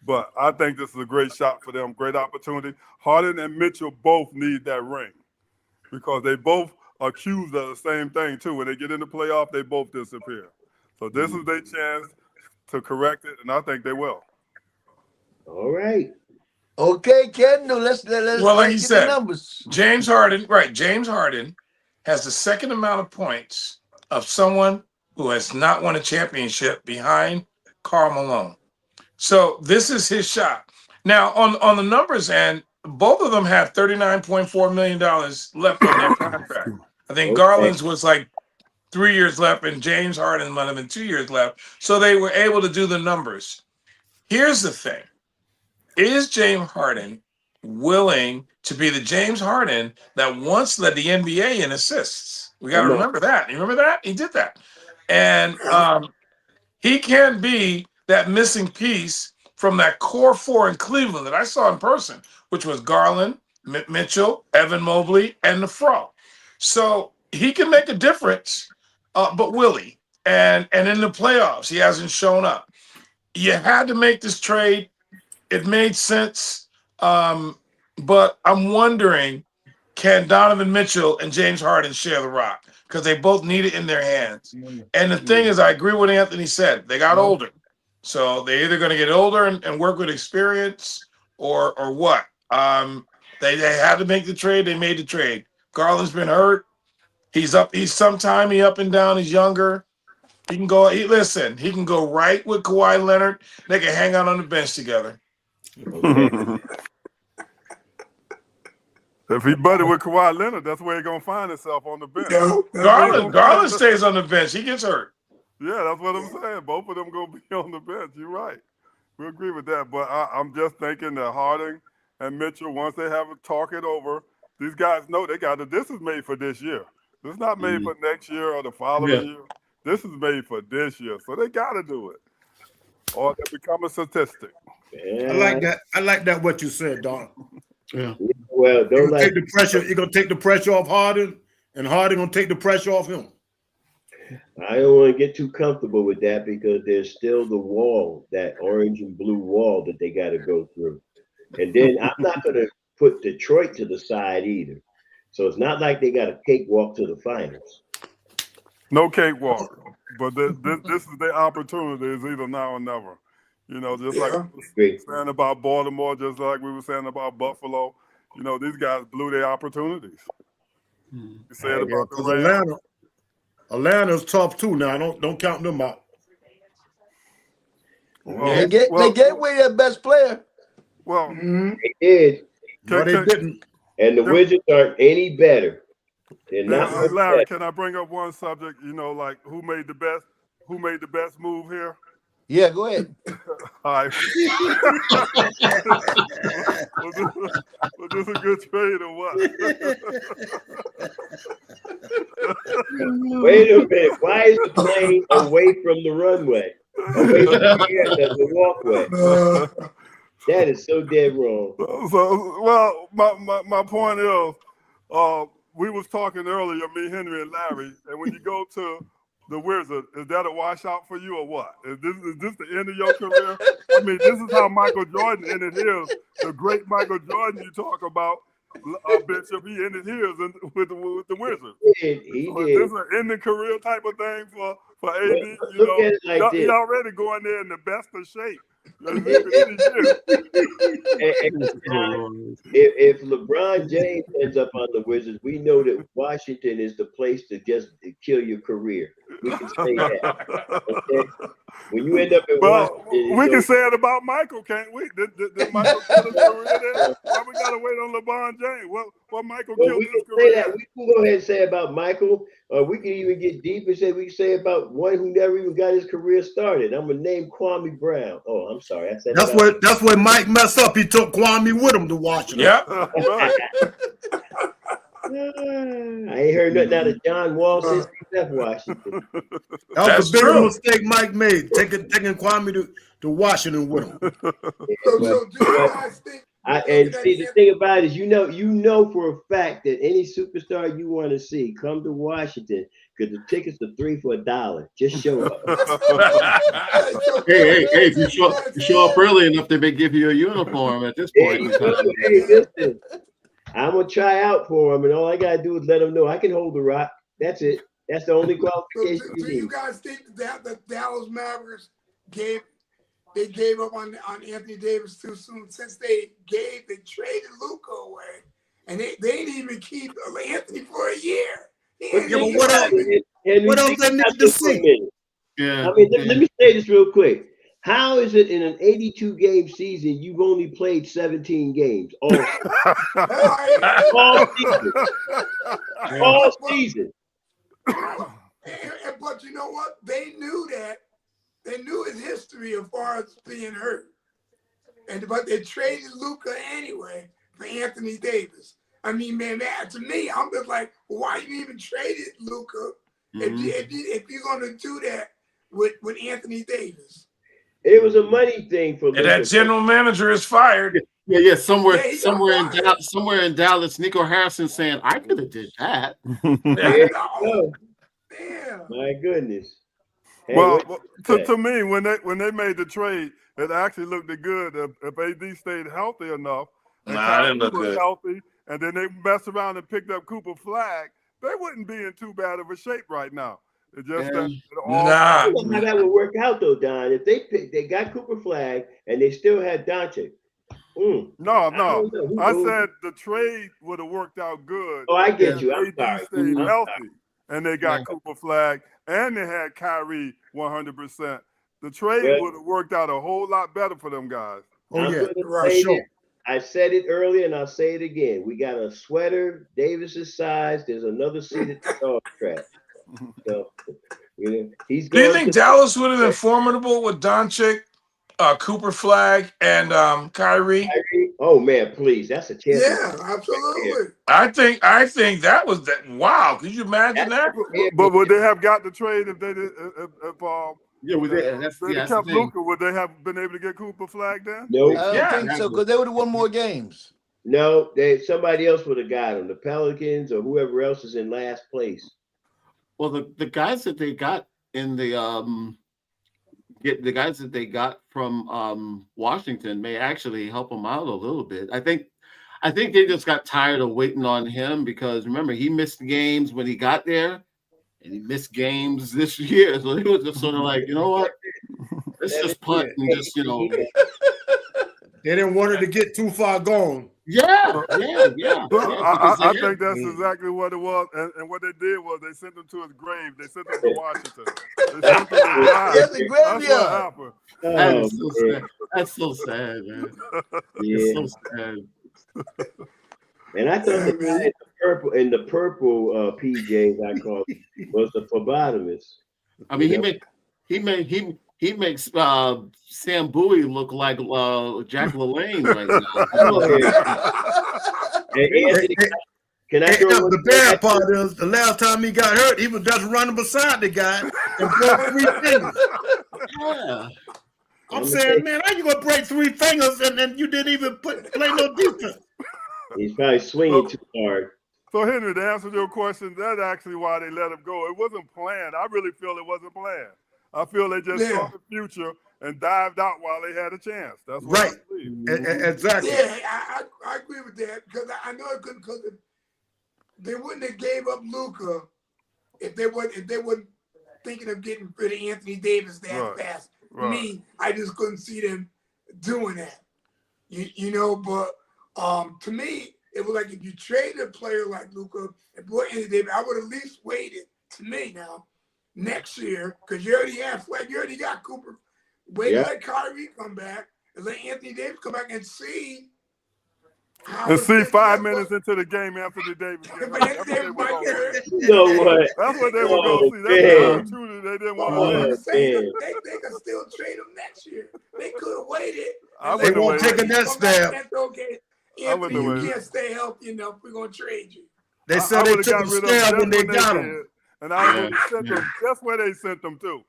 But I think this is a great shot for them, great opportunity. Harden and Mitchell both need that ring because they both are accused of the same thing, too. When they get in the playoff, they both disappear. So this is their chance to correct it, and I think they will. All right. Okay, Kendall, let's well, like you get said, the numbers. James Harden has the second amount of points of someone who has not won a championship behind Karl Malone. So this is his shot. Now, on the numbers end, both of them have $39.4 million left on their contract. I think Garland's was like 3 years left, and James Harden might have been 2 years left. So they were able to do the numbers. Here's the thing. Is James Harden willing to be the James Harden that once led the NBA in assists? We got to remember that. You remember that? He did that. And he can't be that missing piece from that core 4 in Cleveland that I saw in person, which was Garland, Mitchell, Evan Mobley, and the Fro. So he can make a difference, but will he? And in the playoffs, he hasn't shown up. You had to make this trade. It made sense. But I'm wondering, can Donovan Mitchell and James Harden share the rock? Because they both need it in their hands. And the thing is, I agree with what Anthony said. They got older. So they're either going to get older and work with experience or what. They had to make the trade. They made the trade. Garland's been hurt. He's up. He's sometime he up and down. He's younger. He can go. Listen. He can go right with Kawhi Leonard. They can hang out on the bench together. Okay. If he buddy with Kawhi Leonard, that's where he's gonna find himself on the bench. Yeah, Garland stays on the bench. He gets hurt. Yeah, that's what I'm saying. Both of them gonna be on the bench. You're right. We agree with that. But I'm just thinking that Harding and Mitchell, once they have to talk it over, these guys know they got it. This is made for this year. This is not made for next year or the following year. This is made for this year. So they got to do it, or they become a statistic. Yeah. I like that. I like that what you said, Don. Yeah. Well, You're don't gonna take like the pressure. You're gonna take the pressure off Harden, and Harden gonna take the pressure off him. I don't want to get too comfortable with that because there's still the wall, that orange and blue wall that they got to go through. And then I'm not going to put Detroit to the side either. So it's not like they got a cakewalk to the finals. No cakewalk, but this is their opportunity. It's either now or never. You know, just like we were saying about Baltimore, just like we were saying about Buffalo. You know, these guys blew their opportunities. You said about the Rams. Atlanta's tough too. Now don't count them out. Well, They get away their best player. Well, They did. No, they didn't. And the Wizards aren't any better. They're not much Larry, better. can I bring up one subject? You know, like who made the best move here? Yeah, go ahead. All right. was this a good trade or what? Wait a minute. Why is the plane away from the runway? Away from the walkway? That is so dead wrong. So, well, my point is, we was talking earlier, me, Henry, and Larry, and when you go to the Wizards, is that a washout for you or what? Is this the end of your career? I mean, this is how Michael Jordan ended his. The great Michael Jordan you talk about, Bishop, he ended his with the Wizards. He So did. is this an ending career type of thing for AD? Well, look at it like He this. already going there in the best of shape. If LeBron James ends up on the Wizards, we know that Washington is the place to just kill your career. We can say that. Okay? When you end up in Washington, we can say it about Michael, can't we? Did Michael kill his career there? Why we gotta wait on LeBron James? What Michael killed we his can career? say that. We can go ahead and say about Michael. We can even get deep and say we can say about one who never even got his career started. I'm gonna name Kwame Brown. Oh, I'm sorry. I said That's where Mike messed up. He took Kwame with him to Washington. Yep. Right. I ain't heard nothing out of John Wall since he left Washington. That was That's the biggest true. mistake Mike made, taking Kwame to Washington with him. So do you guys think? And see, the thing about it is, you know for a fact that any superstar you want to see come to Washington because the tickets are $3 for $1. Just show up. Hey, if you show up early enough, they may give you a uniform at this point. Hey, listen, I'm gonna try out for them, and all I gotta do is let them know I can hold the rock. That's it. That's the only So qualification do you you need. guys think that the Dallas Mavericks gave up on Anthony Davis too soon? Since they traded Luka away, and they didn't even keep Anthony for a year. Yeah, but what else? Henry, What else think they need about to this for a see? minute. Yeah. I mean, let me say this real quick. How is it in an 82 game season you've only played 17 games all season? All season. But you know what? They knew that. They knew his history as far as being hurt. But they traded Luka anyway for Anthony Davis. I mean, man, to me, I'm just like, why you even traded Luka if you're going to do that with Anthony Davis? It was a money thing for And Luka. that general manager is fired. Yeah. Somewhere Yeah, in Dallas, Nico Harrison saying, "I could have did that." There you go. Damn. My goodness. Hey, Well, what- to me, when they made the trade, it actually looked good if AD stayed healthy enough. And Nah, it didn't Kyrie look was good. healthy, and then they messed around and picked up Cooper Flag. They wouldn't be in too bad of a shape right now. It's just that it all I don't know how that would work out though, Don. If they got Cooper Flag and they still had Doncic, No. I don't know. I said the trade would have worked out good. Oh, I get if you. I'm AD sorry. stayed I'm healthy, and they got Yeah. Cooper Flag, and they had Kyrie 100%. The trade Well, would have worked out a whole lot better for them guys. Oh I'm yeah, going to for say sure. this. I said it earlier, and I'll say it again. We got a sweater Davis's size. There's another seat at the dog track. So, he's Do you going think to Dallas would have been formidable with Doncic, Cooper Flag, and Kyrie? Oh man, please. That's a championship. Yeah, absolutely. I think that was that. Wow, could you imagine that? But would they have got the trade if they did? Yeah, If that's they the kept thing. Luka, would they have been able to get Cooper Flag then? Nope. I don't Yeah, think so because they would have won more games. No, somebody else would have got him. The Pelicans or whoever else is in last place. Well, the guys that they got in the guys that they got from Washington may actually help them out a little bit. I think they just got tired of waiting on him because remember he missed games when he got there, and he missed games this year. So they were just sort of like, you know what, let's just punt and just They didn't want it to get too far gone. yeah. I think that's exactly what it was, and what they did was they sent him to his grave. They sent him to Washington. They sent him to die. Yes, the That's what graveyard. happened. Oh, That's so sad, man. yeah. It's so sad. And I thought the guy in the purple PJs I call was the phlebotomist. I mean, he makes Sam Bowie look like Jack LaLanne right now. Hey, Anthony, can I throw The bad part is the last time he got hurt, he was just running beside the guy and broke 3 fingers. Yeah. I'm saying, man, how you gonna break 3 fingers and then you didn't even play no defense? He's probably swinging too hard. So Henry, to answer your question, that's actually why they let him go. It wasn't planned. I really feel it wasn't planned. I feel they just saw the future and dived out while they had a chance. That's what I believe. Exactly. Yeah, I agree with that because I know it couldn't because they wouldn't have gave up Luka if they weren't thinking of getting rid of Anthony Davis that fast. Right. Me, I just couldn't see them doing that. But to me, it was like if you traded a player like Luka and brought Anthony Davis, I would at least waited. To me now, next year, because you already have Flag, you already got Cooper. Wait to let Kyrie come back and let Anthony Davis come back and see. And see 5 minutes into the game, Anthony Davis. You know what? That's what they were going to see. That's the opportunity they didn't want to see. They could still trade him next year. They could have waited. They won't take that stab. Okay, Anthony, you can't stay healthy enough. We're going to trade you. They said they took a stab when they got him. And I would have sent them. That's where they sent them to.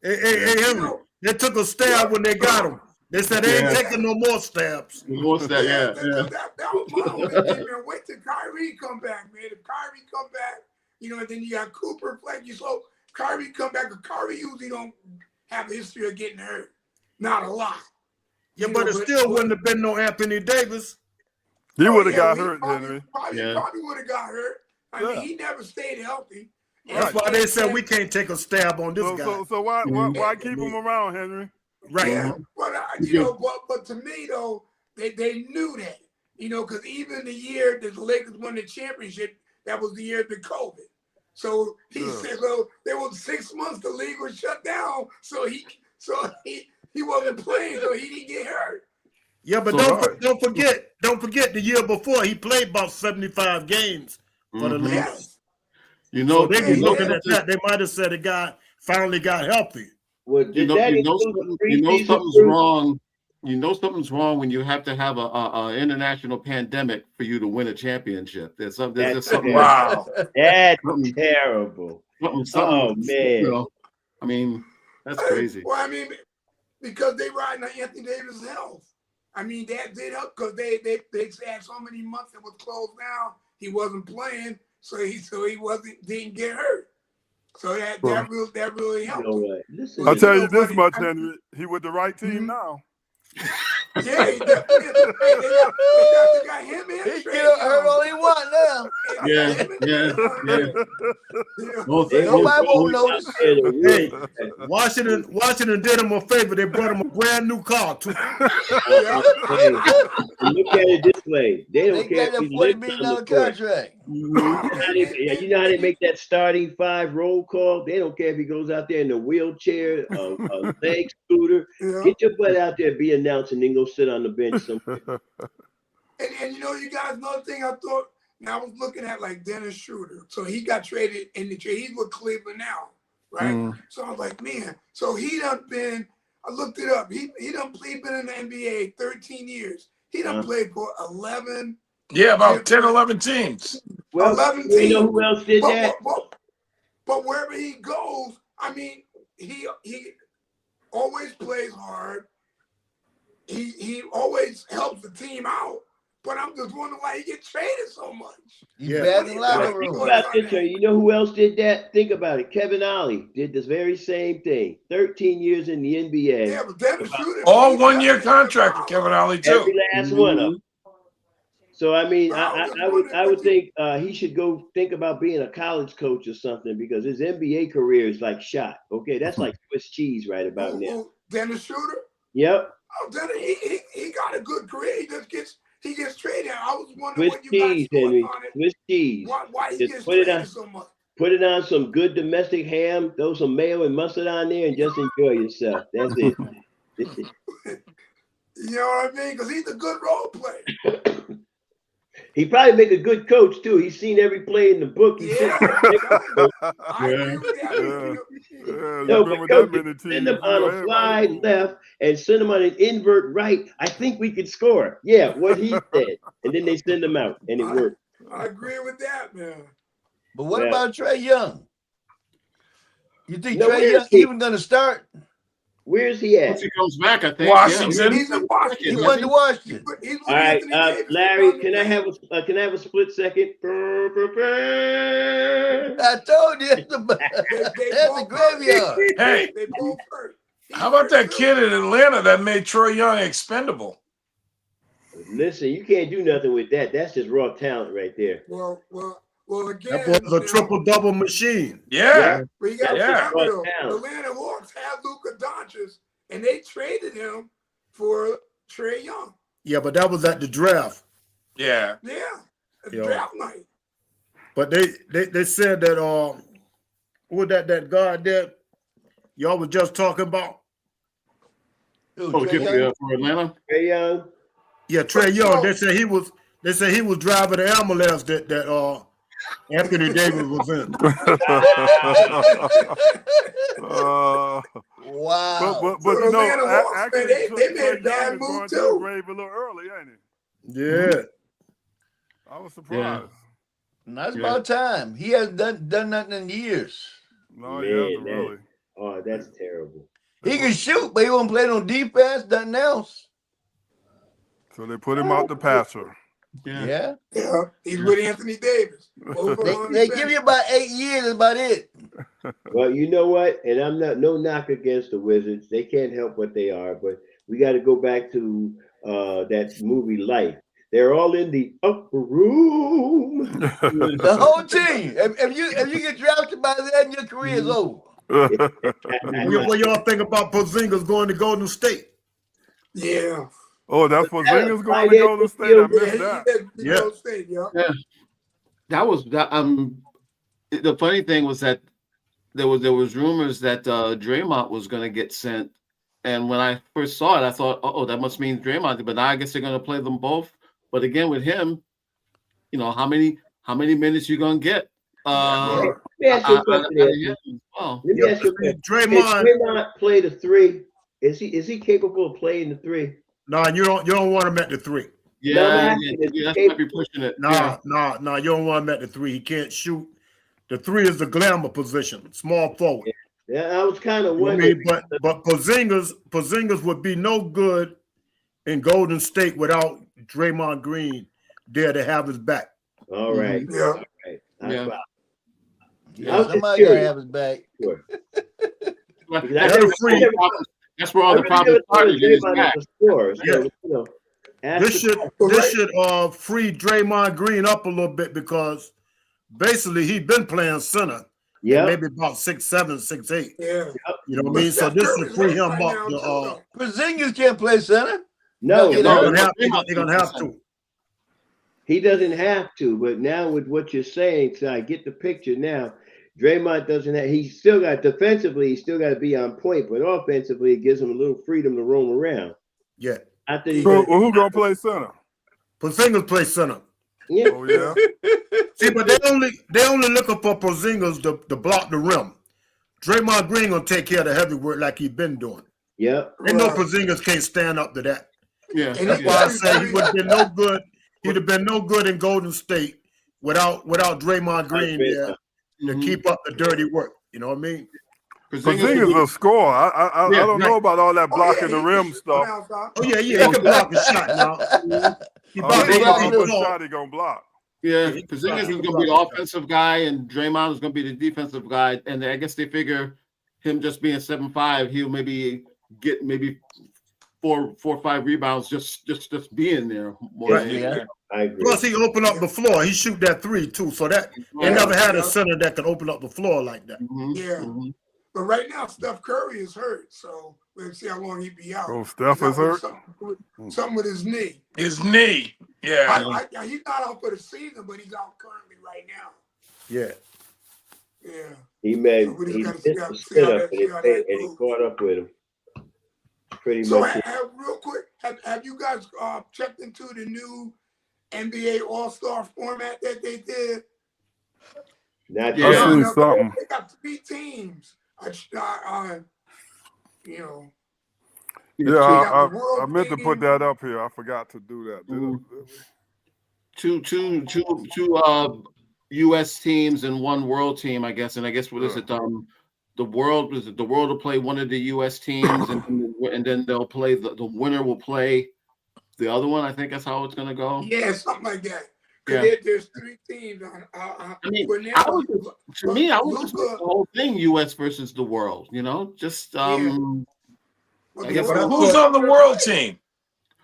Hey, Henry, they took a stab when they got him. They said they ain't taking no more stabs. More stabs, That was my only thing, man. Wait till Kyrie come back, man. If Kyrie come back, and then you got Cooper, Flecky. So Kyrie come back, but Kyrie usually don't have a history of getting hurt. Not a lot. Yeah, but it still wouldn't have been no Anthony Davis. He would have got hurt, Henry. Probably would have got hurt. I mean, he never stayed healthy. That's why they said we can't take a stab on this guy. So why keep him around, Henry? Right. Yeah, but but to me though, they knew that, because even the year that the Lakers won the championship, that was the year of the COVID. So he said, so there was 6 months the league was shut down, so he wasn't playing, so he didn't get hurt. Yeah, but don't forget the year before he played about 75 games for the league. Yes. So they be looking at that. They might have said the guy finally got healthy. Well, something's wrong. You know something's wrong when you have to have a international pandemic for you to win a championship. There's something. Wow, that's terrible. Oh man, I mean that's crazy. Well, I mean, because they riding on Anthony Davis' health. I mean, that did help because they had so many months that was closed down. He wasn't playing, so he didn't get hurt. So that really helped. You know what? Listen, I'll tell you this much, Henry. He with the right team now. Yeah, he definitely is. Hey, they got him and He Trey get up her all Young. he want now. They got Yeah, him and yeah, Trey Young, yeah. man. You know what I'm Both, They saying? was Nobody won't going out notice. there to Hey, win. Washington did him a favor. They brought him a brand new car too. Yeah. Hey, look at it this way. They don't They care got if a he $40 lives million on the court. contract. You know how they make that starting five roll call? They don't care if he goes out there in a wheelchair, a leg scooter. Yeah. Get your butt out there, be announced, and then go sit on the bench somewhere. And you know, you guys, another thing I thought, now I was looking at like Dennis Schroeder. So he got traded in the trade. He's with Cleveland now, right? So I was like, man, so he done been, I looked it up. He done played, been in the NBA 13 years. He done played for 11. Yeah, about 10, 11 teams. Well, 11 you know teams. who else did that? But wherever he goes, I mean, he always plays hard. He always helps the team out. But I'm just wondering why he gets traded so much. He's Yeah. bad in the locker Think room. about this, you know who else did that? Think about it. Kevin Ollie did this very same thing. 13 years in the NBA. Yeah, but Dennis Schroeder. All 1-year contract for Kevin Ollie too. Every last one of them. So I mean, Well, I would think he should go think about being a college coach or something, because his NBA career is like shot. Okay, that's like Swiss cheese right about now. Dennis Schroeder. Yep. Oh, Dennis, he got a good career. He gets traded. I was wondering Swiss what you guys cheese, thought Henry. on it. Swiss cheese. Why he Just gets put it traded on. so much? Put it on some good domestic ham, throw some mayo and mustard on there, and just enjoy yourself. That's it. You know what I mean? Because he's a good role player. He probably make a good coach too. He's seen every play in the book. He's Yeah. I agree with that. No, but coach, send them on a fly left and send them on an invert right. I think we could score. Yeah, what he said. And then they send them out, and it worked. I agree with that, man. But what about Trey Young? You think No, Trey Young even going to start? Where's he at? Once he comes back, I think. Washington. He's in Washington. He went to Washington. All right, Larry, can I have a split second? I told you, that's the graveyard. Hey, They both hurt. how about that kid in Atlanta that made Troy Young expendable? Listen, you can't do nothing with that. That's just raw talent right there. Well, again, That was a triple-double machine. Yeah. But you got to Yeah. remember, though, Yeah. the Atlanta Hawks had Luka Doncic, and they traded him for Trey Young. Yeah, but that was at the draft. Yeah. Yeah, it's Yo. draft night. But they said that what that guard that y'all was just talking about? Oh, Trey Young? for Atlanta? Trey Young. Yeah, Trey Young. They said he was driving the ambulance that Anthony Davis was in. Wow. But So you the know, Atlanta Hawks, actually, man, they Trey made a Young bad is move, going to too. the grave a little early, ain't he? Yeah. I was surprised. That's about time. He hasn't done nothing in years. No, Man, he hasn't really. Oh, that's terrible. He can shoot, but he won't play no defense, nothing else. So they put him out the passer. Yeah. Yeah, he's with Anthony Davis. They give you about 8 years, that's about it. Well, you know what? And I'm no knock against the Wizards. They can't help what they are, but we got to go back to that movie Life. They're all in the upper room. The whole team. If you get drafted by then, your career is over. What y'all think about Porzingis going to Golden State? Yeah. Oh, that's what Zinger's going to Golden State. I missed that. Yeah. That was that. The funny thing was that there was rumors that Draymond was going to get sent, and when I first saw it, I thought, oh, that must mean Draymond. But now I guess they're going to play them both. But again, with him, you know, how many minutes you going to get? Let me ask you a question. Draymond played the three. Is he capable of playing the three? No, you don't want him at the three. Yeah, that might be pushing it. No, you don't want him at the three. He can't shoot. The three is the glamour position, small forward. Yeah, I was kind of wondering. But Porzingis would be no good in Golden State without Draymond Green there to have his back. All right. Yeah. All right. Yeah, somebody got to have his back. Sure. That's where all I the really problems never thought of started. In his Draymond back. as a scorer. So, Yeah. you know, ask This should free Draymond Green up a little bit because basically he's been playing center and Yep. maybe about 6'7", 6'8". Yeah. You know what I But mean? So Steph this should Curry's free hurt him right up now, to too, though. Porzingis can't play center. No, He's no, hurt. they're Draymond's gonna have center. to. he doesn't have to. But now with what you're saying, so I get the picture now. Draymond doesn't have. He's still got defensively. He's still got to be on point, but offensively, it gives him a little freedom to roam around. Yeah. After he So who gonna play center? Porzingis plays center. yeah, Oh yeah. See, but they only looking for Porzingis to block the rim. Draymond Green gonna take care of the heavy work like he's been doing. yep. They know Right. Porzingis can't stand up to that. Yeah. And That's he- why I say he would have been no good. He'd have been no good in Golden State without Draymond Green there to Mhm. keep up the dirty work. You know what I mean? Porzingis is a scorer. I Yeah, don't know about all that blocking the rim he- stuff. Oh yeah, he can block a shot now. He I blocked don't know how it. much shot he gonna block. Yeah, he Porzingis is can going to block be the it. offensive guy, and Draymond is going to be the defensive guy. And I guess they figure him just being 7'5", he'll maybe get four or five rebounds just being there. More Yeah. than anything. Yeah. I agree. Plus, he opened up the floor. He shoot that three too. So that they Yeah. never had a center that could open up the floor like that. Mhm, Yeah. mhm. But right now, Steph Curry is hurt, so we'll see how long he be out. Oh, Steph He's is out hurt. with something with his knee. His knee. Yeah. He's not out for the season, but he's out currently right now. Yeah. Yeah. He made So we just he gotta missed see the how sit that- up see how and that he goes. caught up with him. Pretty So much. real quick, have you guys checked into the new NBA All-Star format that they did? Not Yeah. I yet. seen something. They got 3 teams. You know, Yeah, got the world I meant to team. put that up here. I forgot to do that. Mhm. Two U.S. teams and one world team, I guess. And I guess what is it? The world will play one of the U.S. teams, and then they'll play the winner will play the other one. I think that's how it's going to go. yeah, something like that. Yeah. There's 3 teams. I mean, for now, I was just Luka- the whole thing U.S. versus the world. You know, just well, I the guess world- Who's on the world team?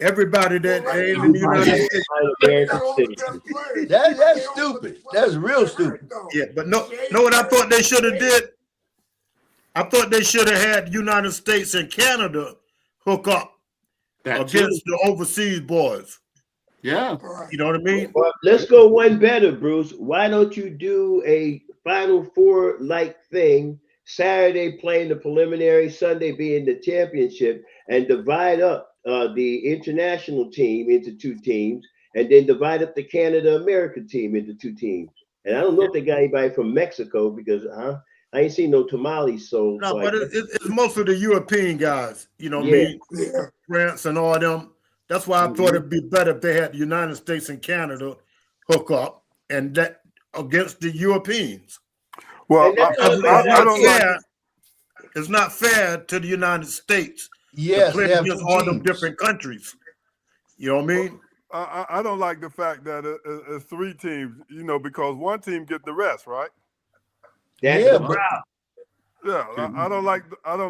Everybody that Well, right ain't now, in the United States. they American got all the citizens. best players. That's They all stupid. put- That's real they're stupid. hurt, though. Yeah, but know what I thought they should have did? I thought they should have had United States and Canada hook up that too. against the overseas boys. Yeah. All right. You know what I mean? Well, let's go one better, Bruce. Why don't you do a Final Four like thing? Saturday playing the preliminary, Sunday being the championship, and divide up the international team into 2 teams, and then divide up the Canada-America team into 2 teams. And I don't know if they got anybody from Mexico because I ain't seen no tamales sold. No, so I but guess- it's most of the European guys. You know what Yeah. I mean? Yeah. France and all them. That's why I thought it'd be better if they had the United States and Canada hook up and that against the Europeans. Well, And that's I don't like. fair. It's not fair to the United States Yes, to play they have against 2 all them teams. different countries. You know what I mean? I don't like the fact that it's 3 teams. You know, because one team get the rest, right? That's Yeah, the but- problem. Yeah, I don't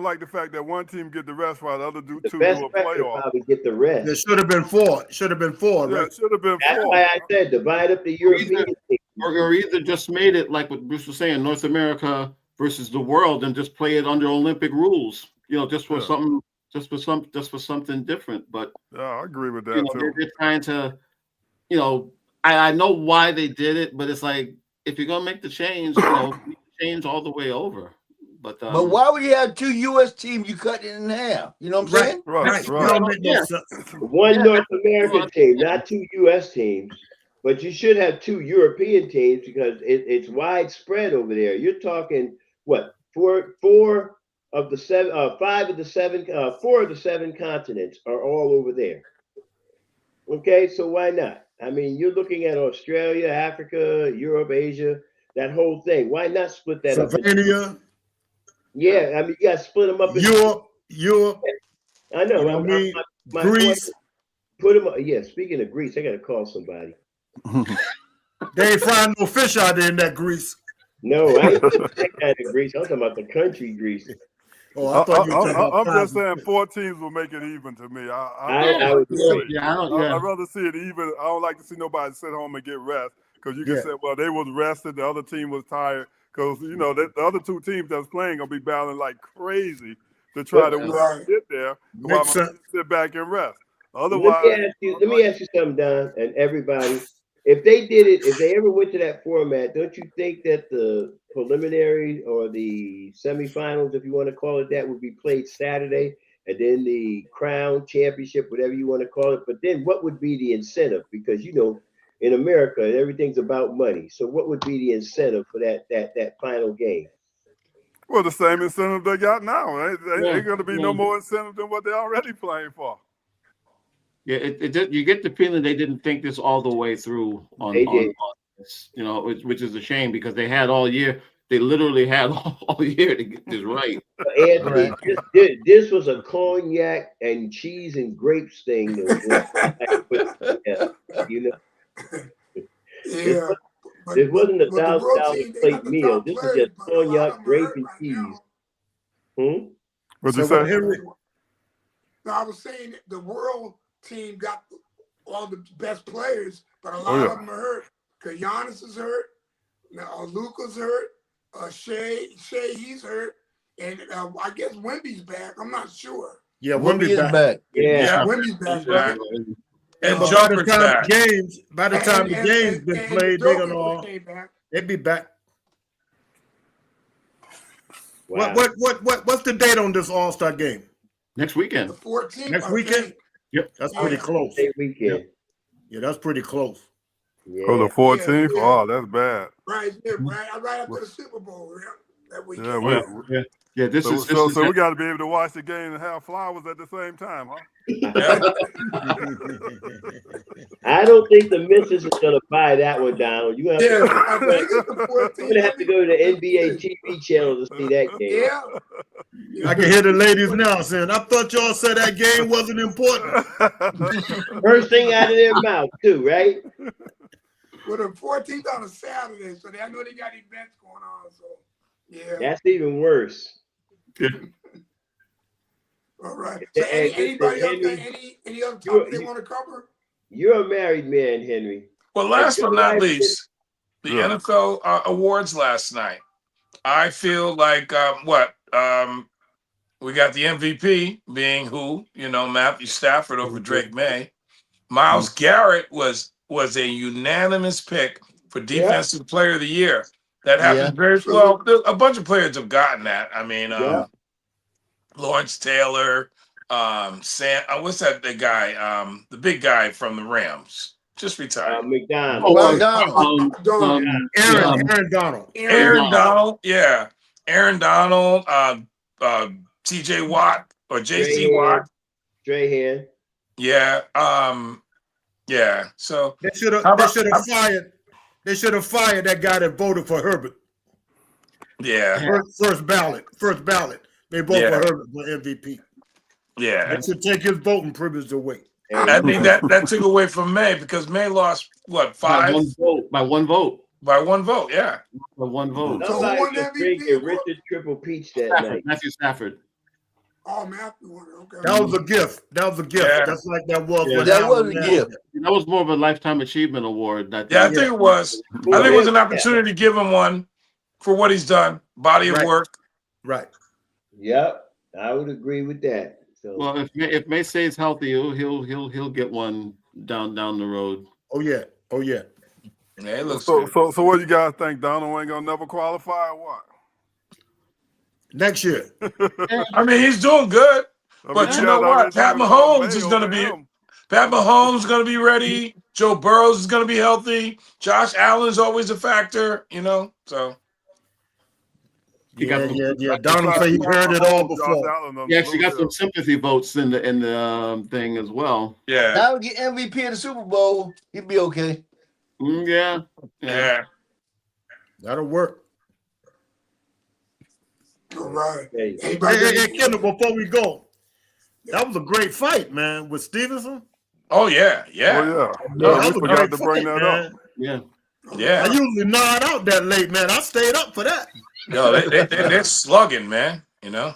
like the fact that one team get the rest while the other The 2 best do a record playoff. probably get the rest. There should have been 4. Should have been 4, Yeah, right? it should have been That's 4. why I said divide up the European team. Or either just made it like what Bruce was saying, North America versus the world, and just play it under Olympic rules. You know, just for Yeah. something different. But Yeah, I agree with you that know, too. they're trying to, you know, I know why they did it, but it's like if you're gonna make the change, you know, change all the way over. But But why would you have 2 U.S. teams? You cut it in half. You know what I'm saying? Right, It right. don't make no Yeah. sense. One Yeah. North American team, not 2 U.S. teams, but you should have 2 European teams because it's widespread over there. You're talking what 4 of the 7, 5 of the 7, 4 of the 7 continents are all over there. Okay, so why not? I mean, you're looking at Australia, Africa, Europe, Asia, that whole thing. Why not split that up? Slovenia, Yeah, I mean, you got to split them up. Europe, I know. you know what I mean? my point Greece. is, put them. Yeah. Speaking of Greece, I got to call somebody. They ain't frying no fish out there in that grease. No, I ain't that kind of Greece. I'm talking about the country Greece. Oh, I thought you were talking about I'm just five. saying 4 teams will make it even to me. I would agree. Yeah, I'd rather see it even. I don't like to see nobody sit home and get rest because you can Yeah. say, well, they was rested, the other team was tired because you know the other 2 teams that's playing gonna be battling like crazy to try to win Right. and get there. Makes While my sense. team sit back and rest. Let Otherwise, me ask you something, Don, and everybody. If they did it, if they ever went to that format, don't you think that the preliminary or the semifinals, if you want to call it that, would be played Saturday, and then the crown championship, whatever you want to call it? But then what would be the incentive? Because you know, in America, everything's about money. So what would be the incentive for that final game? well, the same incentive they got now. Ain't gonna be no Yeah. more incentive than what they're already playing for. Yeah, you get the feeling they didn't think this all the way through on They did. this, you know, which is a shame because they had all year. They literally had all year to get this right. Anthony, Right. this was a cognac and cheese and grapes thing. You know, Yeah. But, this wasn't a but the world $1,000 team, they plate got the meal. top This is players, just but a lot of cognac, them are grape, hurt and right cheese. now. What'd you So what, say? Henry? No, I was saying that the world team got all the best players, but a lot Oh, yeah. of them are hurt. Because Giannis is hurt. Now, Luka's hurt. Shea, he's hurt. And I guess Wemby's back. I'm not sure. Yeah, Wemby Wemby is back. back. Yeah. Wemby's back, He's right? back. And But Joker's back. by the time the game's been and played, the they're Joker gonna came back. they'll be back. Wow. What's the date on this All-Star game? Next weekend. The 14th. Next I weekend? think. Yep. That's Yeah. pretty close. State weekend. Yeah, that's pretty close. Yeah. Oh, the 14th? Yeah. Oh, that's bad. Right after the Super Bowl, that weekend. Yeah, Yeah. This is so we got to be able to watch the game and have flowers at the same time, huh? Yeah. I don't think the missus is gonna buy that one, Donald. You have Yeah, to, I think it's the 14th. you're gonna have to go to the NBA TV channel to see that game. Yeah. I can hear the ladies now saying, I thought y'all said that game wasn't important. First thing out of their mouth, too, right? Well, the 14th on a Saturday, so I know they got events going on. So, yeah. That's even worse. All right. So, anybody else got any other topic they want to cover? You're a married man, Henry. Well, last but not least, the Yeah. NFL awards last night. I feel like we got the MVP being who? You know, Matthew Stafford over Drake May. Myles Garrett was a unanimous pick for Defensive Player of the Year. That happened very well. A bunch of players have gotten that. I mean, Lawrence Taylor, what's that? The guy, the big guy from the Rams, just retired. McDonald. Aaron Donald. Aaron Donald, yeah. Aaron Donald, T.J. Watt or J.C. Watt. Strahan. Yeah. Yeah. So They should have fired that guy that voted for Herbert. Yeah. First ballot. They voted for Herbert for MVP. Yeah. They should take his voting privilege away. I think that took away from May because May lost what, 5? By one vote. By one vote, yeah. By one vote. Somebody was drinking Richard Triple Peach that night. Matthew Stafford. Oh, Matthew won it. Okay. That was a gift. Yeah. That's like that was. Yeah, with that Allen was a Mann. gift. That was more of a lifetime achievement award. I think it was. I think it was an opportunity to give him one for what he's done, body of work. Right. Yep, I would agree with that. So, well, if May stays healthy, he'll get one down the road. Oh yeah. Yeah, it looks So good. what you guys think? Donald ain't gonna never qualify or what? Next year. I mean, he's doing good. But you know what? Pat Mahomes is going to be ready. Joe Burrows is going to be healthy. Josh Allen's always a factor, you know. So Yeah. Donald said he heard it all before. He actually got some sympathy votes in the thing as well. Yeah. Now get MVP of the Super Bowl, he'd be okay. Yeah. That'll work. All right. hey, Hey, Kendall, before we go, that was a great fight, man, with Stevenson. Oh yeah. Oh yeah. That We was a forgot great to bring fight, that man. up. Yeah. I Yeah. usually nod out that late, man. I stayed up for that. Yo, they're slugging, man. You know.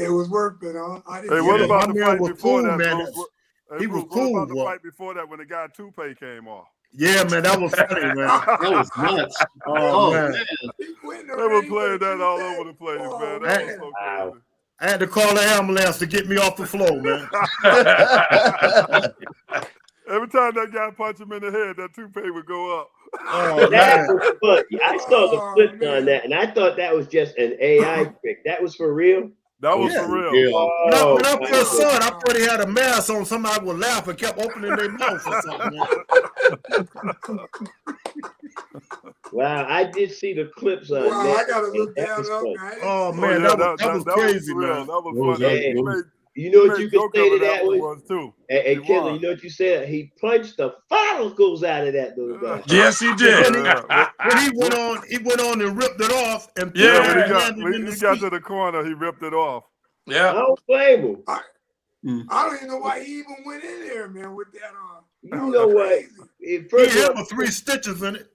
It was worth it, huh? I didn't Hey, see what Yeah, that. about my the man fight was before cool, that, man. Bruce? Hey, He Bruce, was what cool, about the boy. fight before that when the guy toupee came off? Yeah, man, that was funny, man. That was nuts. Oh, Oh man. man. He went in the They were ring playing with a that all toupee. over the place, Oh, man. That man. was so Wow. crazy. I had to call the ambulance to get me off the floor, man. Every time that guy punched him in the head, that toupee would go up. Oh, That man. was fun. I saw the Oh, clips man. on that, and I thought that was just an AI trick. That was for real. That was Yeah. for real. Real. When Oh I my first saw goodness. it, I thought he had a mask on. Somebody would laugh and kept opening their mouth or something, man. Wow, I did see the clips on Wow, that. I gotta and look that that was up. fun. I didn't Oh, see Oh man, yeah, that was was crazy, for real. man. That was What was funny. that? Hey, He made, you know he what you made could joke say of to it that one? afterwards too. Hey, He Killer, won. you know what you said? He punched the follicles out of that little guy. Yes, he When did. he, when he went on and ripped it off and put Yeah, it when and he got landed in the he got seat. to the corner, he ripped it off. I Yeah. don't blame him. I don't even know why he even went in there, man, with that on. You That know was what? crazy. First He of had all, for 3 stitches in it.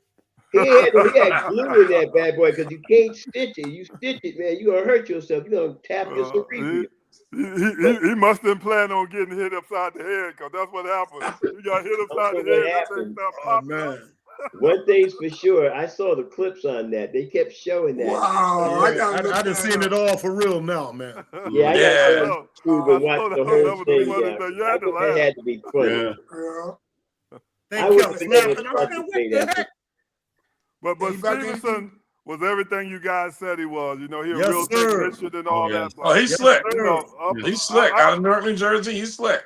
he had glue in that bad boy because you can't stitch it. You stitch it, man, you're gonna hurt yourself. You're gonna tap your cerebellum. He must have been planning on getting hit upside the head because that's what happened. He got hit I upside don't the know what head. That thing happened. started Oh, popping up. man. One thing's for sure, I saw the clips on that. They kept showing that. Wow, I Yeah, gotta look I done that seen up. it all for real now, man. Yeah, I I gotta go Yeah. on know. YouTube and watch That the was whole the thing. funniest thing. You had to That laugh. had to be funny. Yeah. Yeah. They I would kept have never slapping. I said, what participate the in heck? that. But Anybody got Stevenson was everything you guys said he was. You know, he a Yes, real sir. technician and Oh, all yeah. that. Oh, But he's Yes, slick. you sir. know, He's slick. Out of Newark, New Jersey, he's slick.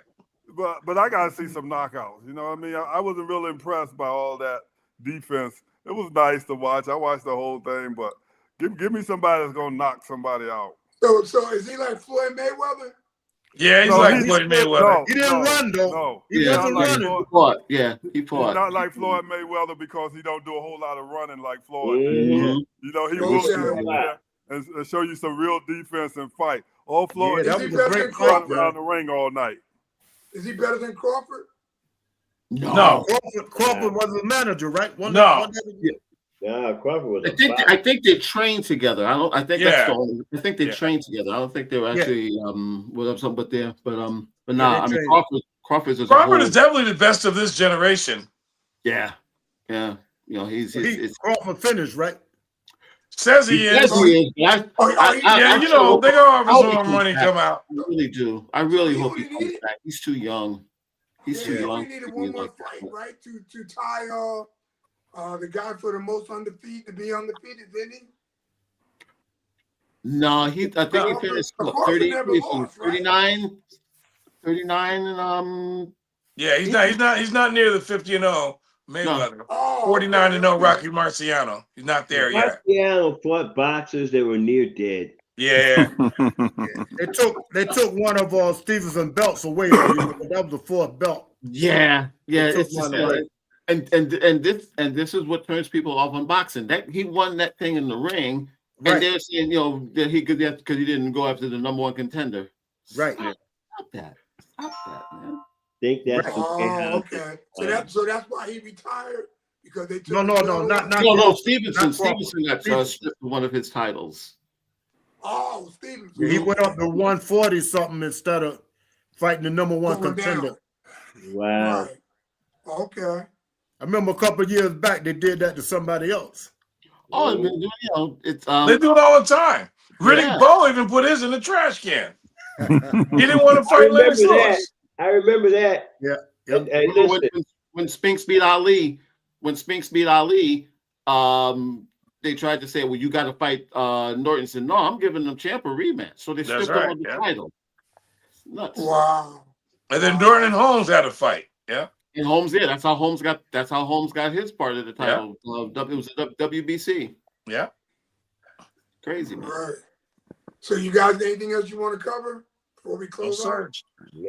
but I gotta see some knockouts. You know what I mean? I wasn't really impressed by all that defense. It was nice to watch. I watched the whole thing, but give me somebody that's gonna knock somebody out. So is he like Floyd Mayweather? Yeah, he's No, like he's Floyd Mayweather. He didn't run, though. No, He Yeah. wasn't not like running. Floyd. He fought. Yeah. He He's fought. not like Floyd Mayweather because he don't do a whole lot of running like Floyd did. Mhm. You know, he Yeah, will he get should. in there and show you some real defense and fight. All Floyd Yeah, Is that he was a better great than fight, run around Crawford? the ring all night. Is he better than Crawford? No. Crawford was the manager, right? No. Nah, Crawford was I a think fighter. I think they trained together. I think that's Yeah. the only. I think they Yeah. trained together. I don't think they were Yeah. actually with something, but Yeah, nah. they I mean trained. Crawford's as a Crawford whole. is definitely the best of this generation. Yeah. You know, Crawford finished, right? Says he he says is. Oh, he is. But Yeah, you know, they gonna have his own money come out. I really do. I really he hope he only comes needed- back. He's too young. He's Yeah, too he young. only needed one more fight, right? To tie the guy for the most undefeated to be undefeated, didn't he? No, I think No. he finished Crawford 30, never lost, right? 39 and Yeah, he's not near the 50-0 Mayweather. Oh, 49-0 Rocky Marciano. He's not there yet. Marciano fought boxers that were near dead. Yeah. They took one of Stevenson's belts away, though. You know, that was the 4th belt. yeah. They took It's just one away. and this is what turns people off on boxing. That he won that thing in the ring, Right. and they're saying that he could because he didn't go after the number one contender. Right. Stop that, man. Think that's Oh, okay. So that's why he retired because they took. No, not No, Stevenson. Not Crawford. Stevenson got stripped of one of his titles. Oh, Stevenson. Yeah, he went up to 140 something instead of fighting the number 1 Going contender. down. wow. Right. Okay. I remember a couple of years back they did that to somebody else. Oh, it's They do it all the time. Riddick Yeah. Bowe even put his in the trash can. He didn't want to fight Lennox Lewis. I remember that. Yeah. And Remember listen, when Spinks beat Ali, they tried to say, well, you got to fight Norton. Said, no, I'm giving them champ a rematch. So they That's stripped him right, of the yeah. title. It's nuts. Wow. And then Norton and Holmes had a fight. Yeah. And Holmes, that's how Holmes got his part of the title. It was a WBC. Yeah. Crazy, man. Right. So you guys, anything else you want to cover before we No, close sir. out?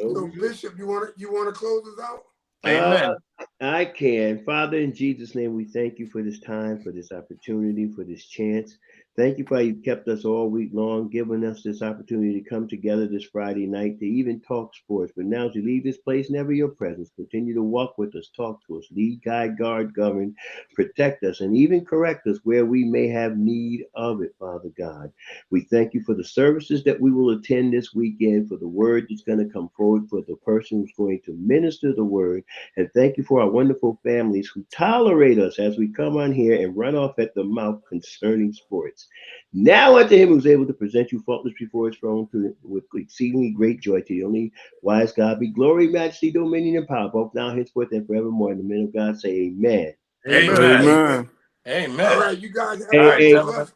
So Bishop, you want to close us out? Amen. I can. Father, in Jesus' name, we thank you for this time, for this opportunity, for this chance Thank you for how you kept us all week long, giving us this opportunity to come together this Friday night to even talk sports. But now as we leave this place, never your presence. Continue to walk with us, talk to us, lead, guide, guard, govern, protect us, and even correct us where we may have need of it, Father God. We thank you for the services that we will attend this weekend, for the word that's going to come forward, for the person who's going to minister the word. And thank you for our wonderful families who tolerate us as we come on here and run off at the mouth concerning sports. Now unto him who's able to present you faultless before his throne with exceedingly great joy, to the only wise God be glory, majesty, dominion, and power, both now, henceforth, and forevermore. And the men of God say amen. Amen. Amen. All Amen. right, you guys have All Hey, a right, hey, gentlemen. blessed